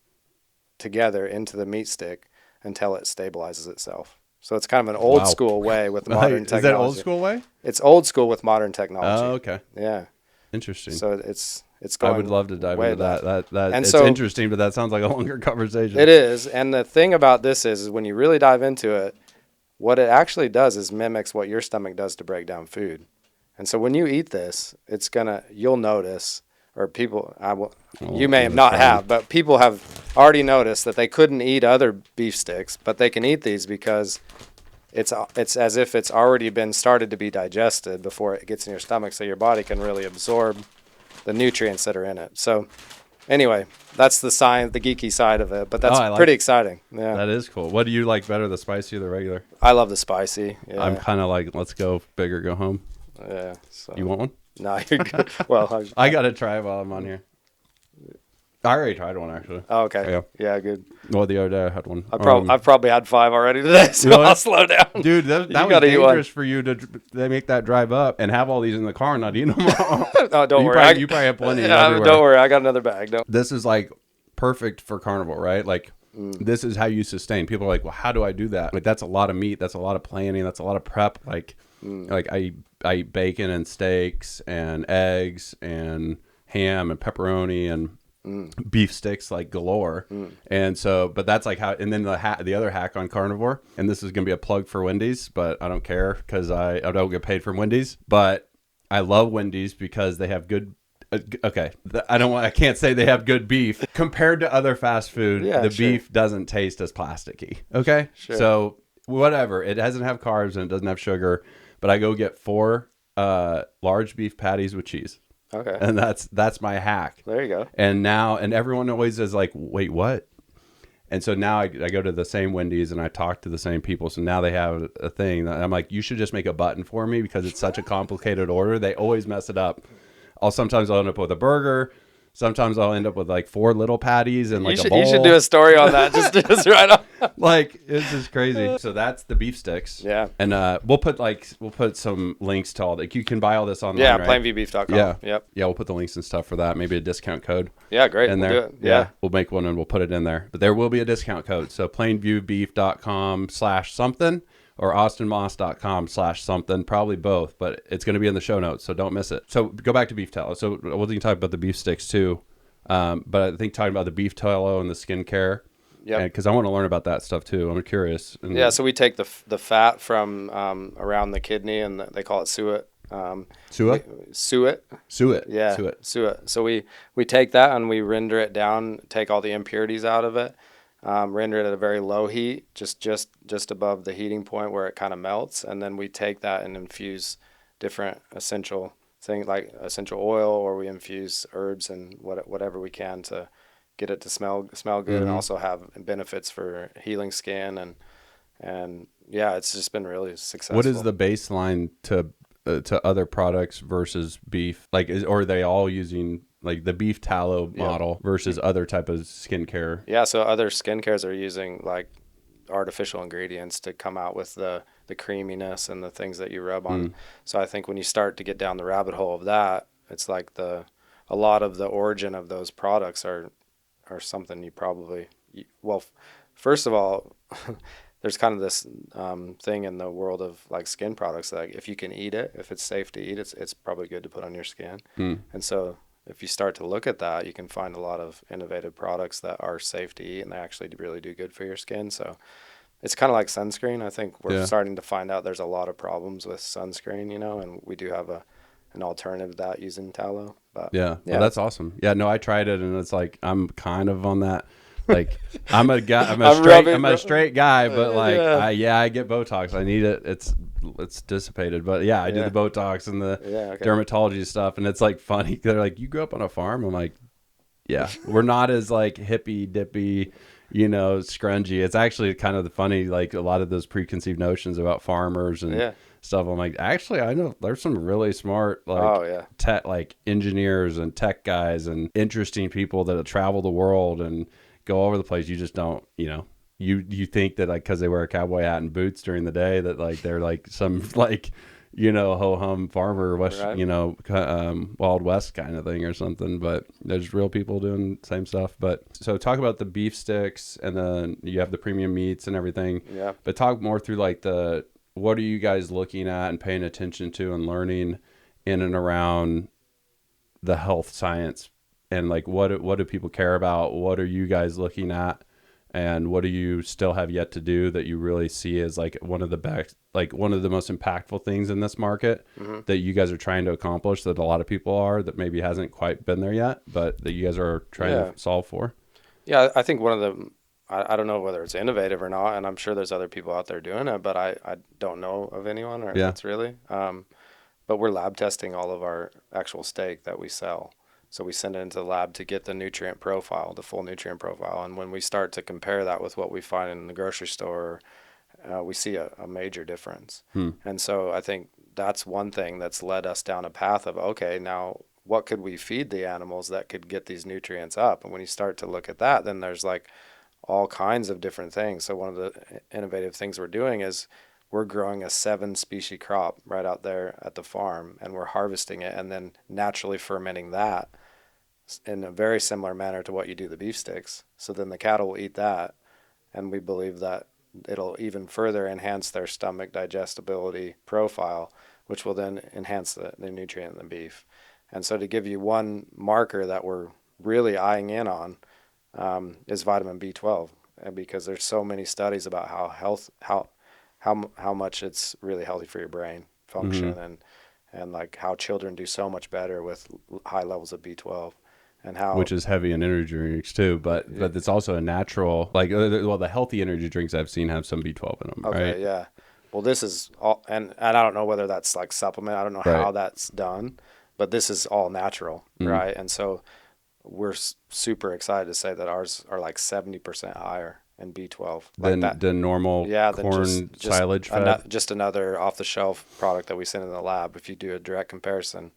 together into the meat stick until it stabilizes itself. So it's kind of an old school way with modern technology. Is that old school way? It's old school with modern technology. Oh, okay. Yeah. Interesting. So it's going. I would love to dive into that. And it's so, interesting, but that sounds like a longer conversation. It is. And the thing about this is when you really dive into it, what it actually does is mimics what your stomach does to break down food. And so when you eat this, you'll notice, or people, you may have, but people have already noticed that they couldn't eat other beef sticks, but they can eat these because it's as if it's already been started to be digested before it gets in your stomach, so your body can really absorb the nutrients that are in it. So anyway, that's the science, the geeky side of it, but that's pretty exciting. Yeah. That is cool. What do you like better, the spicy or the regular? I love the spicy. Yeah. I'm kind of like, let's go big or go home. Yeah. So. You want one? No, you're good. Well, I got to try while I'm on here. I already tried one, actually. Oh, okay. Yeah, good. Well, the other day I had one. I've probably had 5 already today, so I'll slow down. Dude, that was dangerous for you to make that drive up and have all these in the car and not eat them all. No, don't worry. You probably have plenty everywhere. Don't worry. I got another bag. This is like perfect for carnivore, right? Like This is how you sustain. People are like, well, how do I do that? Like, that's a lot of meat. That's a lot of planning. That's a lot of prep. Like I eat bacon and steaks and eggs and ham and pepperoni and beef sticks like galore. And so, but that's like how, and then the other hack on carnivore, and this is going to be a plug for Wendy's, but I don't care because I don't get paid from Wendy's, but I love Wendy's because they have good, okay, I can't say they have good beef compared to other fast food. Beef doesn't taste as plasticky. Okay. Sure. So whatever, it doesn't have carbs and it doesn't have sugar, but I go get 4 large beef patties with cheese. Okay. And that's my hack. There you go. And everyone always is like, wait, what? And so now I go to the same Wendy's and I talk to the same people. So now they have a thing that I'm like, you should just make a button for me because it's such a complicated order. They always mess it up. Sometimes I'll end up with a burger. Sometimes I'll end up with like 4 little patties and like a bowl. You should do a story on that. just right on. Like, it's just crazy. So that's the beef sticks. Yeah. And we'll put some links to all that. You can buy all this online. Yeah, right? plainviewbeef.com. Yeah. Yep. Yeah, we'll put the links and stuff for that. Maybe a discount code. Yeah, great. In we'll there. do it. Yeah. We'll make one and we'll put it in there. But there will be a discount code. So plainviewbeef.com/something or austinmoss.com/something, probably both, but it's going to be in the show notes, so don't miss it. So go back to beef tallow. So we'll talk about the beef sticks too, but I think talking about the beef tallow and the skincare, because I want to learn about that stuff too. I'm curious. Yeah, so we take the fat from around the kidney, and they call it suet. Suet? Suet. Yeah, suet. So we take that and we render it down, take all the impurities out of it. Render it at a very low heat, just above the heating point where it kind of melts, and then we take that and infuse different essential things like essential oil, or we infuse herbs and whatever we can to get it to smell good, and also have benefits for healing skin, and yeah, it's just been really successful. What is the baseline to other products versus beef? Like, or are they all using like the beef tallow model versus other type of skincare? Yeah, so other skincares are using like artificial ingredients to come out with the creaminess and the things that you rub on. So I think when you start to get down the rabbit hole of that, it's like a lot of the origin of those products are something you probably, first of all, there's kind of this thing in the world of like skin products, like if you can eat it, if it's safe to eat, it's probably good to put on your skin. And so if you start to look at that, you can find a lot of innovative products that are safe to eat and they actually really do good for your skin. So it's kind of like sunscreen. I think we're starting to find out there's a lot of problems with sunscreen, and we do have an alternative to that using tallow. But well, that's awesome. Yeah, no, I tried it and it's like I'm kind of on that. Like I'm a straight guy, but like I get Botox. I need it. It's dissipated, but I do the Botox and the dermatology stuff, and it's like funny. They're like, "You grew up on a farm?" I'm like, "Yeah, we're not as like hippy dippy, scrungy." It's actually kind of funny, like a lot of those preconceived notions about farmers and stuff. I'm like, actually, I know there's some really smart tech, like engineers and tech guys and interesting people that travel the world and go all over the place. You just don't, you think that like because they wear a cowboy hat and boots during the day that like they're like some like ho hum farmer Wild West kind of thing or something, but there's real people doing the same stuff. But so talk about the beef sticks, and then you have the premium meats and everything. But talk more through like what are you guys looking at and paying attention to and learning in and around the health science, and like what do people care about? What are you guys looking at? And what do you still have yet to do that you really see as like one of the best, like one of the most impactful things in this market that you guys are trying to accomplish, that a lot of people are, that maybe hasn't quite been there yet, but that you guys are trying to solve for? Yeah, I think one of the, I don't know whether it's innovative or not, and I'm sure there's other people out there doing it, but I don't know of anyone, or that's really, but we're lab testing all of our actual steak that we sell. So we send it into the lab to get the nutrient profile, the full nutrient profile. And when we start to compare that with what we find in the grocery store, we see a major difference. And so I think that's one thing that's led us down a path of, okay, now what could we feed the animals that could get these nutrients up? And when you start to look at that, then there's like all kinds of different things. So one of the innovative things we're doing is we're growing a 7-species crop right out there at the farm, and we're harvesting it and then naturally fermenting that in a very similar manner to what you do the beef sticks. So then the cattle will eat that. and we believe that it'll even further enhance their stomach digestibility profile, which will then enhance the nutrient in the beef. And so to give you one marker that we're really eyeing in on is vitamin B12, and because there's so many studies about how much it's really healthy for your brain function, and like how children do so much better with high levels of B12. And how, which is heavy in energy drinks too, but it's also a natural, like, well, the healthy energy drinks I've seen have some B12 in them, okay, right? yeah. Well, this is all, and I don't know whether that's like supplement. I don't know how that's done, but this is all natural, right? And so we're super excited to say that ours are like 70% higher in B12 than the normal corn silage fed. Just another off-the-shelf product that we send in the lab. If you do a direct comparison,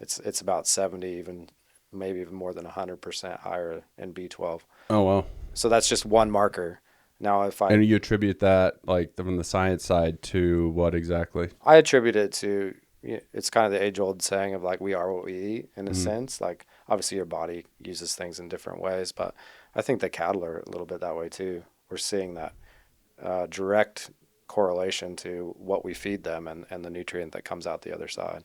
it's about 70, even maybe even more than 100% higher in B12. Oh, wow. So that's just one marker. Now, and you attribute that, like, from the science side, to what exactly? I attribute it to, it's kind of the age-old saying of like, we are what we eat, in a sense. Like, obviously your body uses things in different ways, but I think the cattle are a little bit that way too. We're seeing that direct correlation to what we feed them and the nutrient that comes out the other side.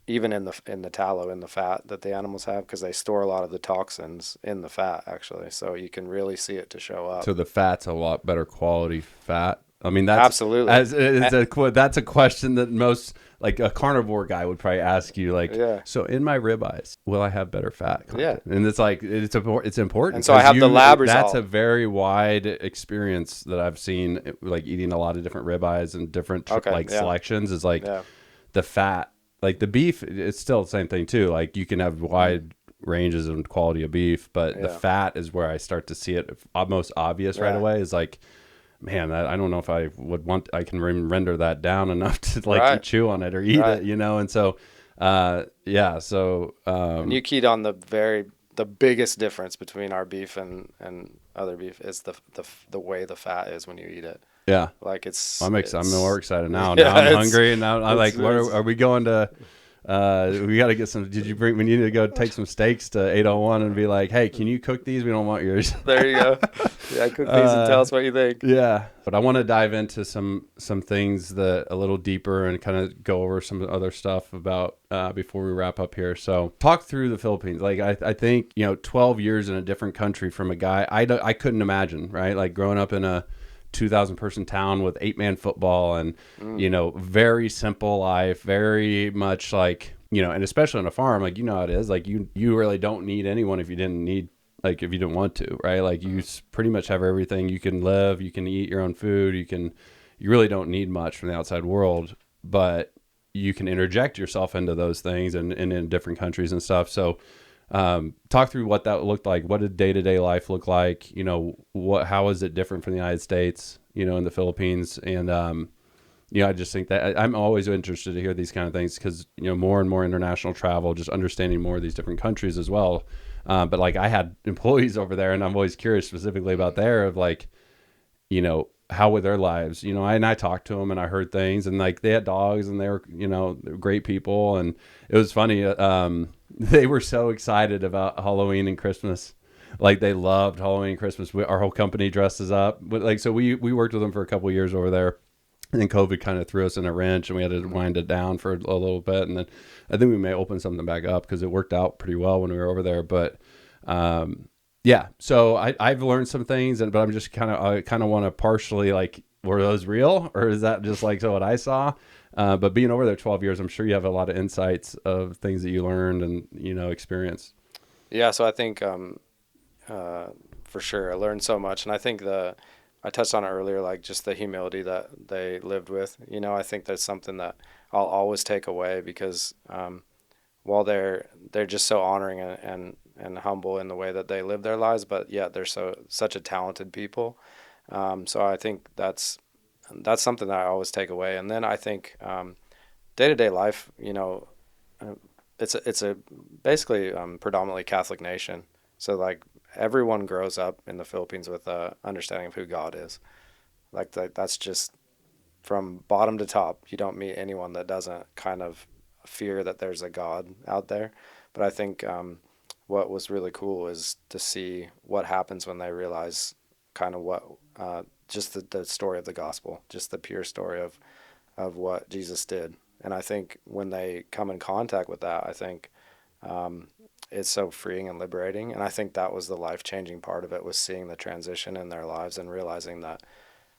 Even in the tallow, in the fat that the animals have, because they store a lot of the toxins in the fat, actually. So you can really see it to show up. So the fat's a lot better quality fat. I mean, that's absolutely. That's a question that most, like, a carnivore guy would probably ask you, like, so in my ribeyes, will I have better fat content? Yeah. And it's like, it's important. And so I have the lab result. That's a very wide experience that I've seen, like, eating a lot of different ribeyes and different selections, is like the fat. Like the beef, it's still the same thing too. Like, you can have wide ranges in quality of beef, but the fat is where I start to see it most obvious right away. Is like, man, I don't know if I would I can render that down enough to like chew on it or eat it, And so, and you keyed on the biggest difference between our beef and other beef is the way the fat is when you eat it. Yeah, like I'm more excited now. Now I'm hungry, and now I'm like, are we going to? We got to get some. We need to go take some steaks to 801 and be like, hey, can you cook these? We don't want yours. There you go. Yeah, cook these and tell us what you think. Yeah, but I want to dive into some things that a little deeper and kind of go over some other stuff about before we wrap up here. So talk through the Philippines. Like, I think 12 years in a different country from a guy I couldn't imagine, right? Like, growing up in a 2,000 person town with 8-man football and very simple life, very much like, and especially on a farm, like, how it is, like, you really don't need anyone if you didn't want to, right? Like, you pretty much have everything. You can live, you can eat your own food, you really don't need much from the outside world, but you can interject yourself into those things and in different countries and stuff. So talk through what that looked like. What did day-to-day life look like? How is it different from the United States, in the Philippines? And, I just think that I'm always interested to hear these kind of things because, more and more international travel, just understanding more of these different countries as well. But like, I had employees over there, and I'm always curious specifically about of like, how were their lives? I talked to them and I heard things, and like, they had dogs and they were, they were great people. And it was funny. They were so excited about Halloween and Christmas. Like, they loved Halloween and Christmas. Our whole company dresses up. But like, so we worked with them for a couple of years over there. And then COVID kind of threw us in a wrench, and we had to wind it down for a little bit. And then I think we may open something back up because it worked out pretty well when we were over there. But so I've learned some things, but I'm just I kind of want to partially, like, were those real, or is that just like what I saw? But being over there 12 years, I'm sure you have a lot of insights of things that you learned and, experienced. Yeah. So I think, for sure I learned so much. And I think I touched on it earlier, like, just the humility that they lived with, I think that's something that I'll always take away because, while they're just so honoring and humble in the way that they live their lives, but yet they're such a talented people. So I think that's something that I always take away. And then I think day-to-day life, it's a basically predominantly Catholic nation. So like, everyone grows up in the Philippines with a understanding of who God is. Like, that's just from bottom to top. You don't meet anyone that doesn't kind of fear that there's a God out there. But I think what was really cool is to see what happens when they realize kind of what, just the story of the gospel, just the pure story of what Jesus did. And I think when they come in contact with that, I think it's so freeing and liberating. And I think that was the life-changing part of it, was seeing the transition in their lives and realizing that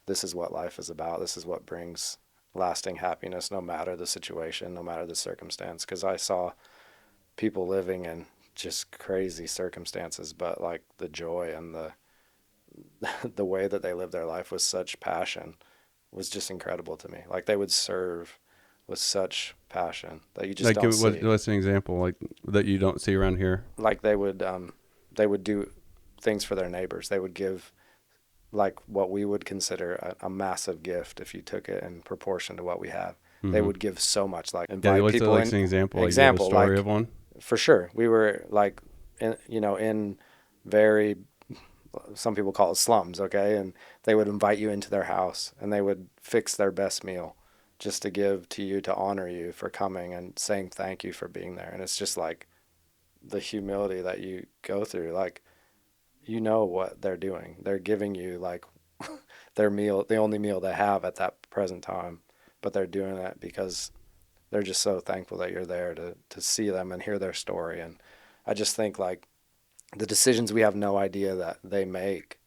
this is what life is about. This is what brings lasting happiness, no matter the situation, no matter the circumstance. Because I saw people living in just crazy circumstances, but like the joy and the way that they lived their life with such passion was just incredible to me. Like they would serve with such passion that you just like don't see. what's an example like that you don't see around here? Like they would do things for their neighbors. They would give like what we would consider a massive gift if you took it in proportion to what we have. Mm-hmm. They would give so much, like invite people like in. An example, like example, a story like, of one. For sure. We were like, in very, some people call it slums, okay? And they would invite you into their house and they would fix their best meal just to give to you, to honor you for coming and saying thank you for being there. And it's just like the humility that you go through, like, you know what they're doing. They're giving you like their meal, the only meal they have at that present time, but they're doing it because they're just so thankful that you're there to see them and hear their story. And I just think like the decisions we have no idea that they make,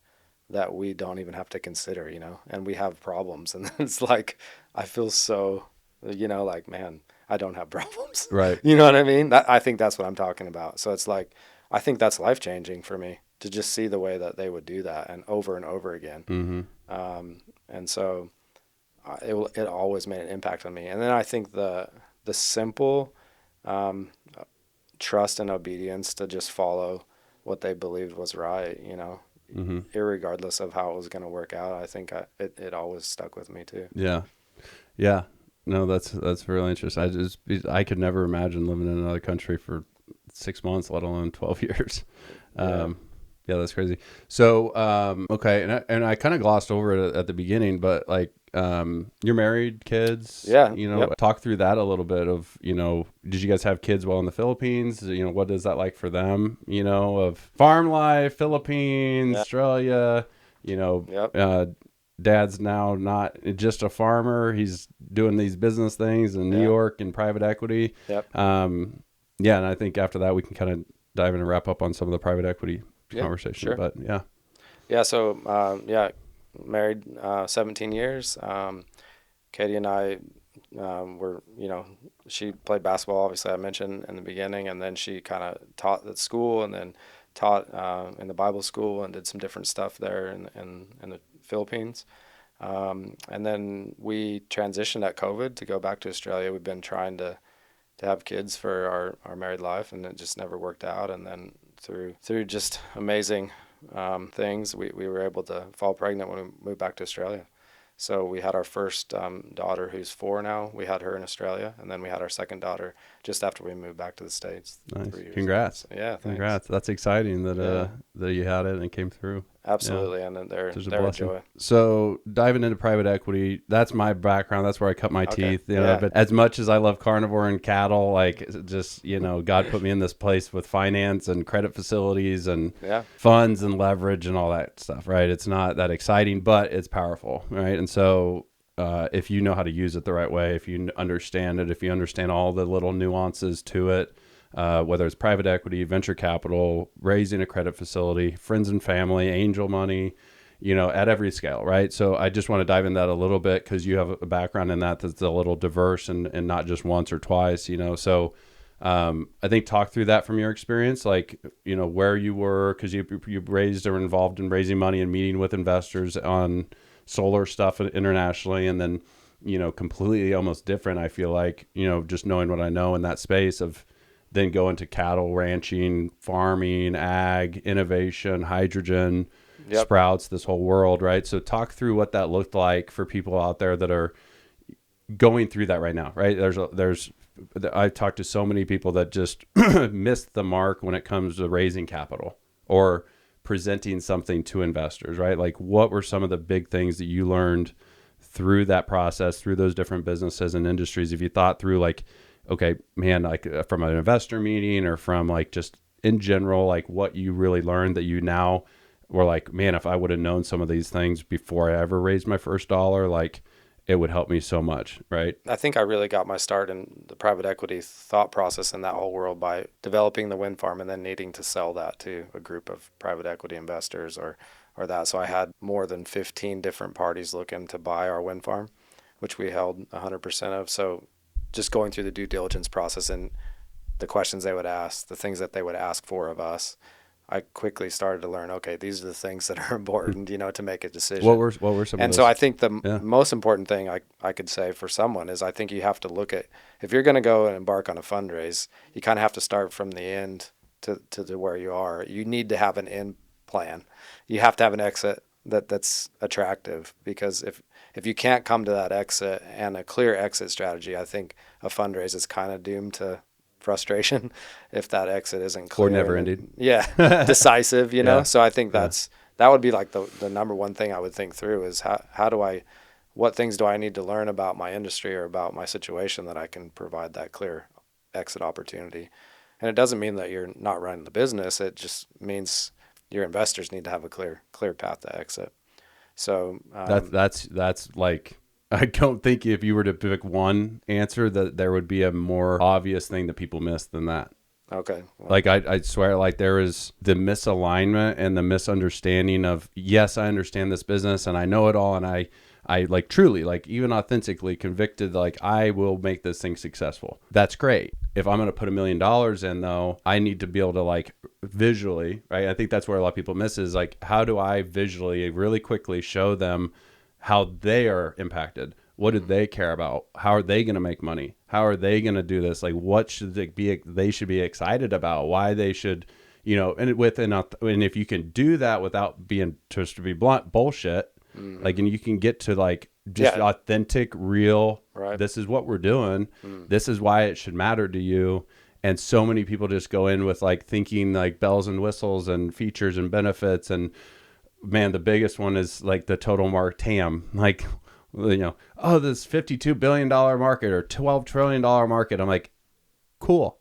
that we don't even have to consider, and we have problems. And it's like, I feel so, like, man, I don't have problems. Right. You know what I mean? I think that's what I'm talking about. So it's like, I think that's life-changing for me to just see the way that they would do that and over again. Mm-hmm. And so it always made an impact on me. And then I think the simple trust and obedience to just follow what they believed was right, Mm-hmm. irregardless of how it was going to work out. I think it always stuck with me too. Yeah. No, that's really interesting. I could never imagine living in another country for 6 months, let alone 12 years. Yeah, that's crazy. So, okay. And I kind of glossed over it at the beginning, but like, you're married, kids, Yeah. Talk through that a little bit of, did you guys have kids while in the Philippines? What is that like for them, of farm life, Philippines, Australia, dad's now not just a farmer. He's doing these business things in New York and private equity. Yep. And I think after that we can kind of dive in and wrap up on some of the private equity conversation. Sure. But so married 17 years. Katie and I were, she played basketball, obviously I mentioned in the beginning, and then she kind of taught at school and then taught in the Bible school and did some different stuff there in the Philippines. And then we transitioned at COVID to go back to Australia. We've been trying to have kids for our married life, and it just never worked out. And then through just amazing things, we were able to fall pregnant when we moved back to Australia. So we had our first daughter, who's 4 now. We had her in Australia, and then we had our second daughter just after we moved back to the States. Nice. 3 years Congrats. ago. So, yeah, thanks. Congrats. That's exciting that you had it and it came through. Absolutely, and then they're a joy. So diving into private equity, that's my background. That's where I cut my teeth. But as much as I love carnivore and cattle, like just God put me in this place with finance and credit facilities and funds and leverage and all that stuff. Right? It's not that exciting, but it's powerful. Right? And so if you know how to use it the right way, if you understand it, if you understand all the little nuances to it. Whether it's private equity, venture capital, raising a credit facility, friends and family, angel money, at every scale, right? So I just want to dive into that a little bit because you have a background in that's a little diverse and not just once or twice, So I think talk through that from your experience, like, where you were, because you raised or involved in raising money and meeting with investors on solar stuff internationally, and then, completely almost different, I feel like, just knowing what I know in that space of then go into cattle ranching, farming, ag, innovation, hydrogen, sprouts, this whole world, right? So talk through what that looked like for people out there that are going through that right now, right? I've talked to so many people that just missed the mark when it comes to raising capital or presenting something to investors, right? Like what were some of the big things that you learned through that process, through those different businesses and industries? If you thought through like, okay, man, like from an investor meeting or from like just in general, like what you really learned that you now were like, man, if I would have known some of these things before I ever raised my first dollar, like it would help me so much, right? I think I really got my start in the private equity thought process in that whole world by developing the wind farm and then needing to sell that to a group of private equity investors or that. So I had more than 15 different parties looking to buy our wind farm, which we held 100% of. So just going through the due diligence process and the questions they would ask, the things that they would ask for of us, I quickly started to learn, okay, these are the things that are important, to make a decision. What were some of those? And so I think the most important thing I could say for someone is I think you have to look at, if you're going to go and embark on a fundraise, you kind of have to start from the end to where you are. You need to have an end plan. You have to have an exit that's attractive, because if you can't come to that exit and a clear exit strategy, I think a fundraise is kind of doomed to frustration if that exit isn't clear or never ended. Decisive, Yeah. So I think that would be like the number one thing I would think through is what things do I need to learn about my industry or about my situation that I can provide that clear exit opportunity. And it doesn't mean that you're not running the business. It just means your investors need to have a clear path to exit. So that's like, I don't think if you were to pick one answer that there would be a more obvious thing that people miss than that. Okay. Well, like I swear, like there is the misalignment and the misunderstanding of, yes, I understand this business and I know it all. And I like truly, like even authentically convicted, like I will make this thing successful. That's great. If I'm going to put $1 million in though, I need to be able to like visually, right? I think that's where a lot of people miss is like, how do I visually really quickly show them how they are impacted? What do they care about? How are they going to make money? How are they going to do this? Like, what should they should be excited about? Why they should, and if you can do that without being, just to be blunt, bullshit, like, and you can get to like just authentic, real, right. This is what we're doing. This is why it should matter to you. And so many people just go in with like thinking like bells and whistles and features and benefits. And man, the biggest one is like the total TAM, like, this $52 billion market or $12 trillion market. I'm like, cool.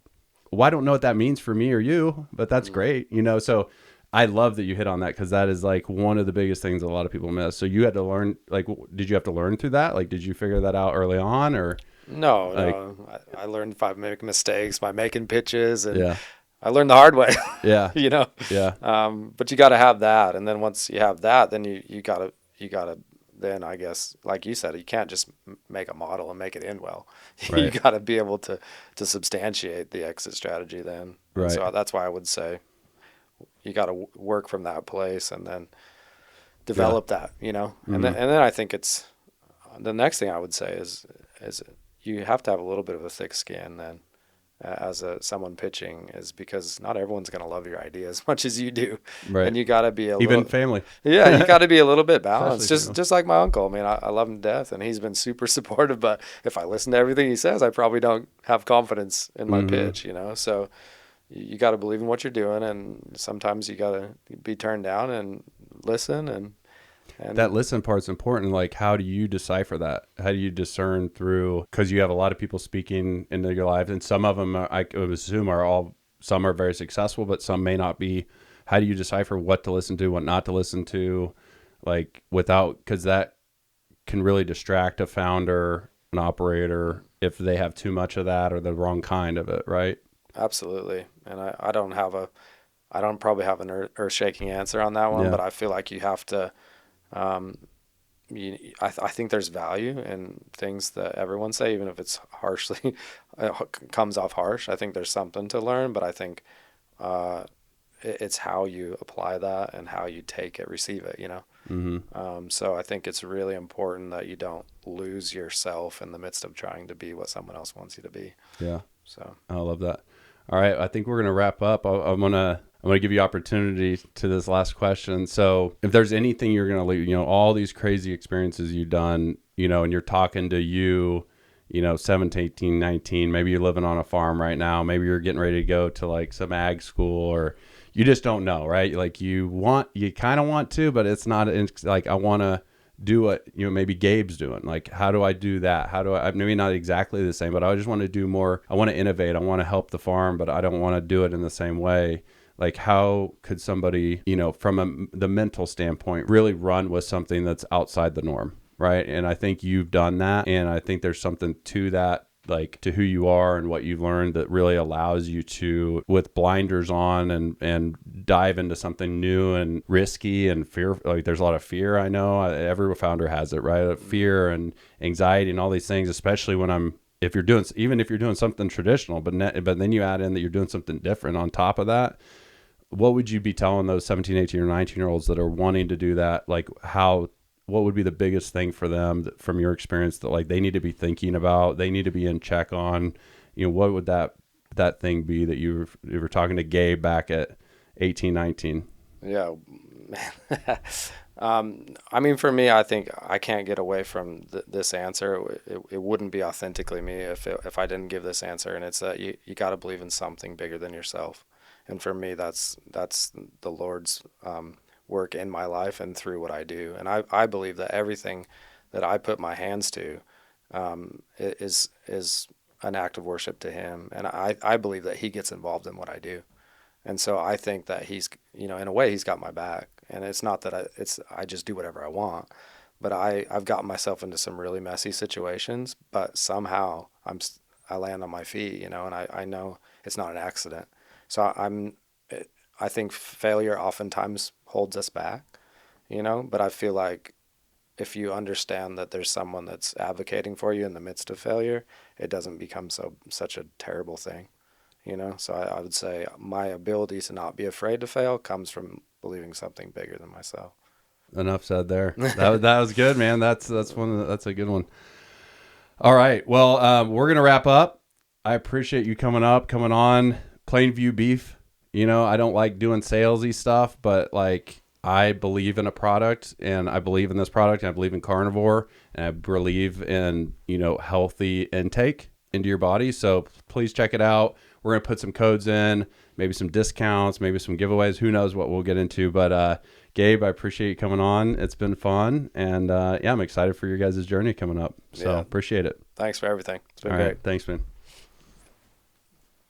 Well, I don't know what that means for me or you, but that's great. So I love that you hit on that, because that is like one of the biggest things a lot of people miss. So you had to learn, like, did you have to learn through that? Like, did you figure that out early on, or? No. I learned by making mistakes, by making pitches, and I learned the hard way. Yeah. But you got to have that. And then once you have that, then you got to, then I guess, like you said, you can't just make a model and make it end well. Right. You got to be able to substantiate the exit strategy then. Right. So that's why I would say you got to work from that place and then develop that, and then I think it's the next thing I would say is you have to have a little bit of a thick skin then as someone pitching, is because not everyone's going to love your idea as much as you do. Right. And you got to be even family. Yeah, you got to be a little bit balanced. Just like my uncle. I mean, I love him to death and he's been super supportive, but if I listen to everything he says, I probably don't have confidence in my pitch, So you got to believe in what you're doing, and sometimes you got to be turned down and listen and that listen part's important. Like, how do you decipher that? How do you discern through, because you have a lot of people speaking into your lives, and some of them I would assume some are very successful, but some may not be. How do you decipher what to listen to, what not to listen to, like because that can really distract a founder, an operator, if they have too much of that or the wrong kind of it, right? Absolutely. And I don't probably have an earth-shaking answer on that one, but I feel like you have to, I think there's value in things that everyone say, even if it's harshly, comes off harsh. I think there's something to learn, but I think it's how you apply that and how you receive it, So I think it's really important that you don't lose yourself in the midst of trying to be what someone else wants you to be. Yeah. So I love that. All right. I think we're going to wrap up. I'm going to give you opportunity to this last question. So if there's anything you're going to leave, all these crazy experiences you've done, and you're talking to 17, 18, 19, maybe you're living on a farm right now. Maybe you're getting ready to go to like some ag school, or you just don't know, right? Like you kind of want to, but it's not like, I want to do what, maybe Gabe's doing. Like, how do I do that? How do I, maybe not exactly the same, but I just want to do more. I want to innovate. I want to help the farm, but I don't want to do it in the same way. Like, how could somebody, from the mental standpoint, really run with something that's outside the norm, right? And I think you've done that, and I think there's something to that, like to who you are and what you've learned, that really allows you to, with blinders on, and dive into something new and risky and fear. Like, there's a lot of fear. I know every founder has it, right? Fear and anxiety and all these things, especially when if you're doing something traditional, but then you add in that you're doing something different on top of that. What would you be telling those 17, 18, or 19-year-olds that are wanting to do that? Like, what would be the biggest thing for them from your experience that, like, they need to be thinking about, they need to be in check on? What would that thing be that you were talking to Gabe back at 18, 19? Yeah. I mean, for me, I think I can't get away from this answer. It wouldn't be authentically me if I didn't give this answer. And it's that you got to believe in something bigger than yourself. And for me, that's the Lord's work in my life and through what I do. And I believe that everything that I put my hands to is an act of worship to Him. And I believe that He gets involved in what I do. And so I think that He's, in a way, He's got my back. And it's not that I just do whatever I want, but I've gotten myself into some really messy situations, but somehow I land on my feet, and I know it's not an accident. So I think failure oftentimes holds us back, but I feel like if you understand that there's someone that's advocating for you in the midst of failure, it doesn't become such a terrible thing, So I would say my ability to not be afraid to fail comes from believing something bigger than myself. Enough said there. That was good, man. That's a good one. All right. Well, we're going to wrap up. I appreciate you coming on. Plainview Beef. I don't like doing salesy stuff, but like, I believe in a product, and I believe in this product, and I believe in carnivore, and I believe in, healthy intake into your body. So please check it out. We're going to put some codes in, maybe some discounts, maybe some giveaways. Who knows what we'll get into. But Gabe, I appreciate you coming on. It's been fun. And I'm excited for your guys' journey coming up. So appreciate it. Thanks for everything. It's been All great. right. Thanks, man.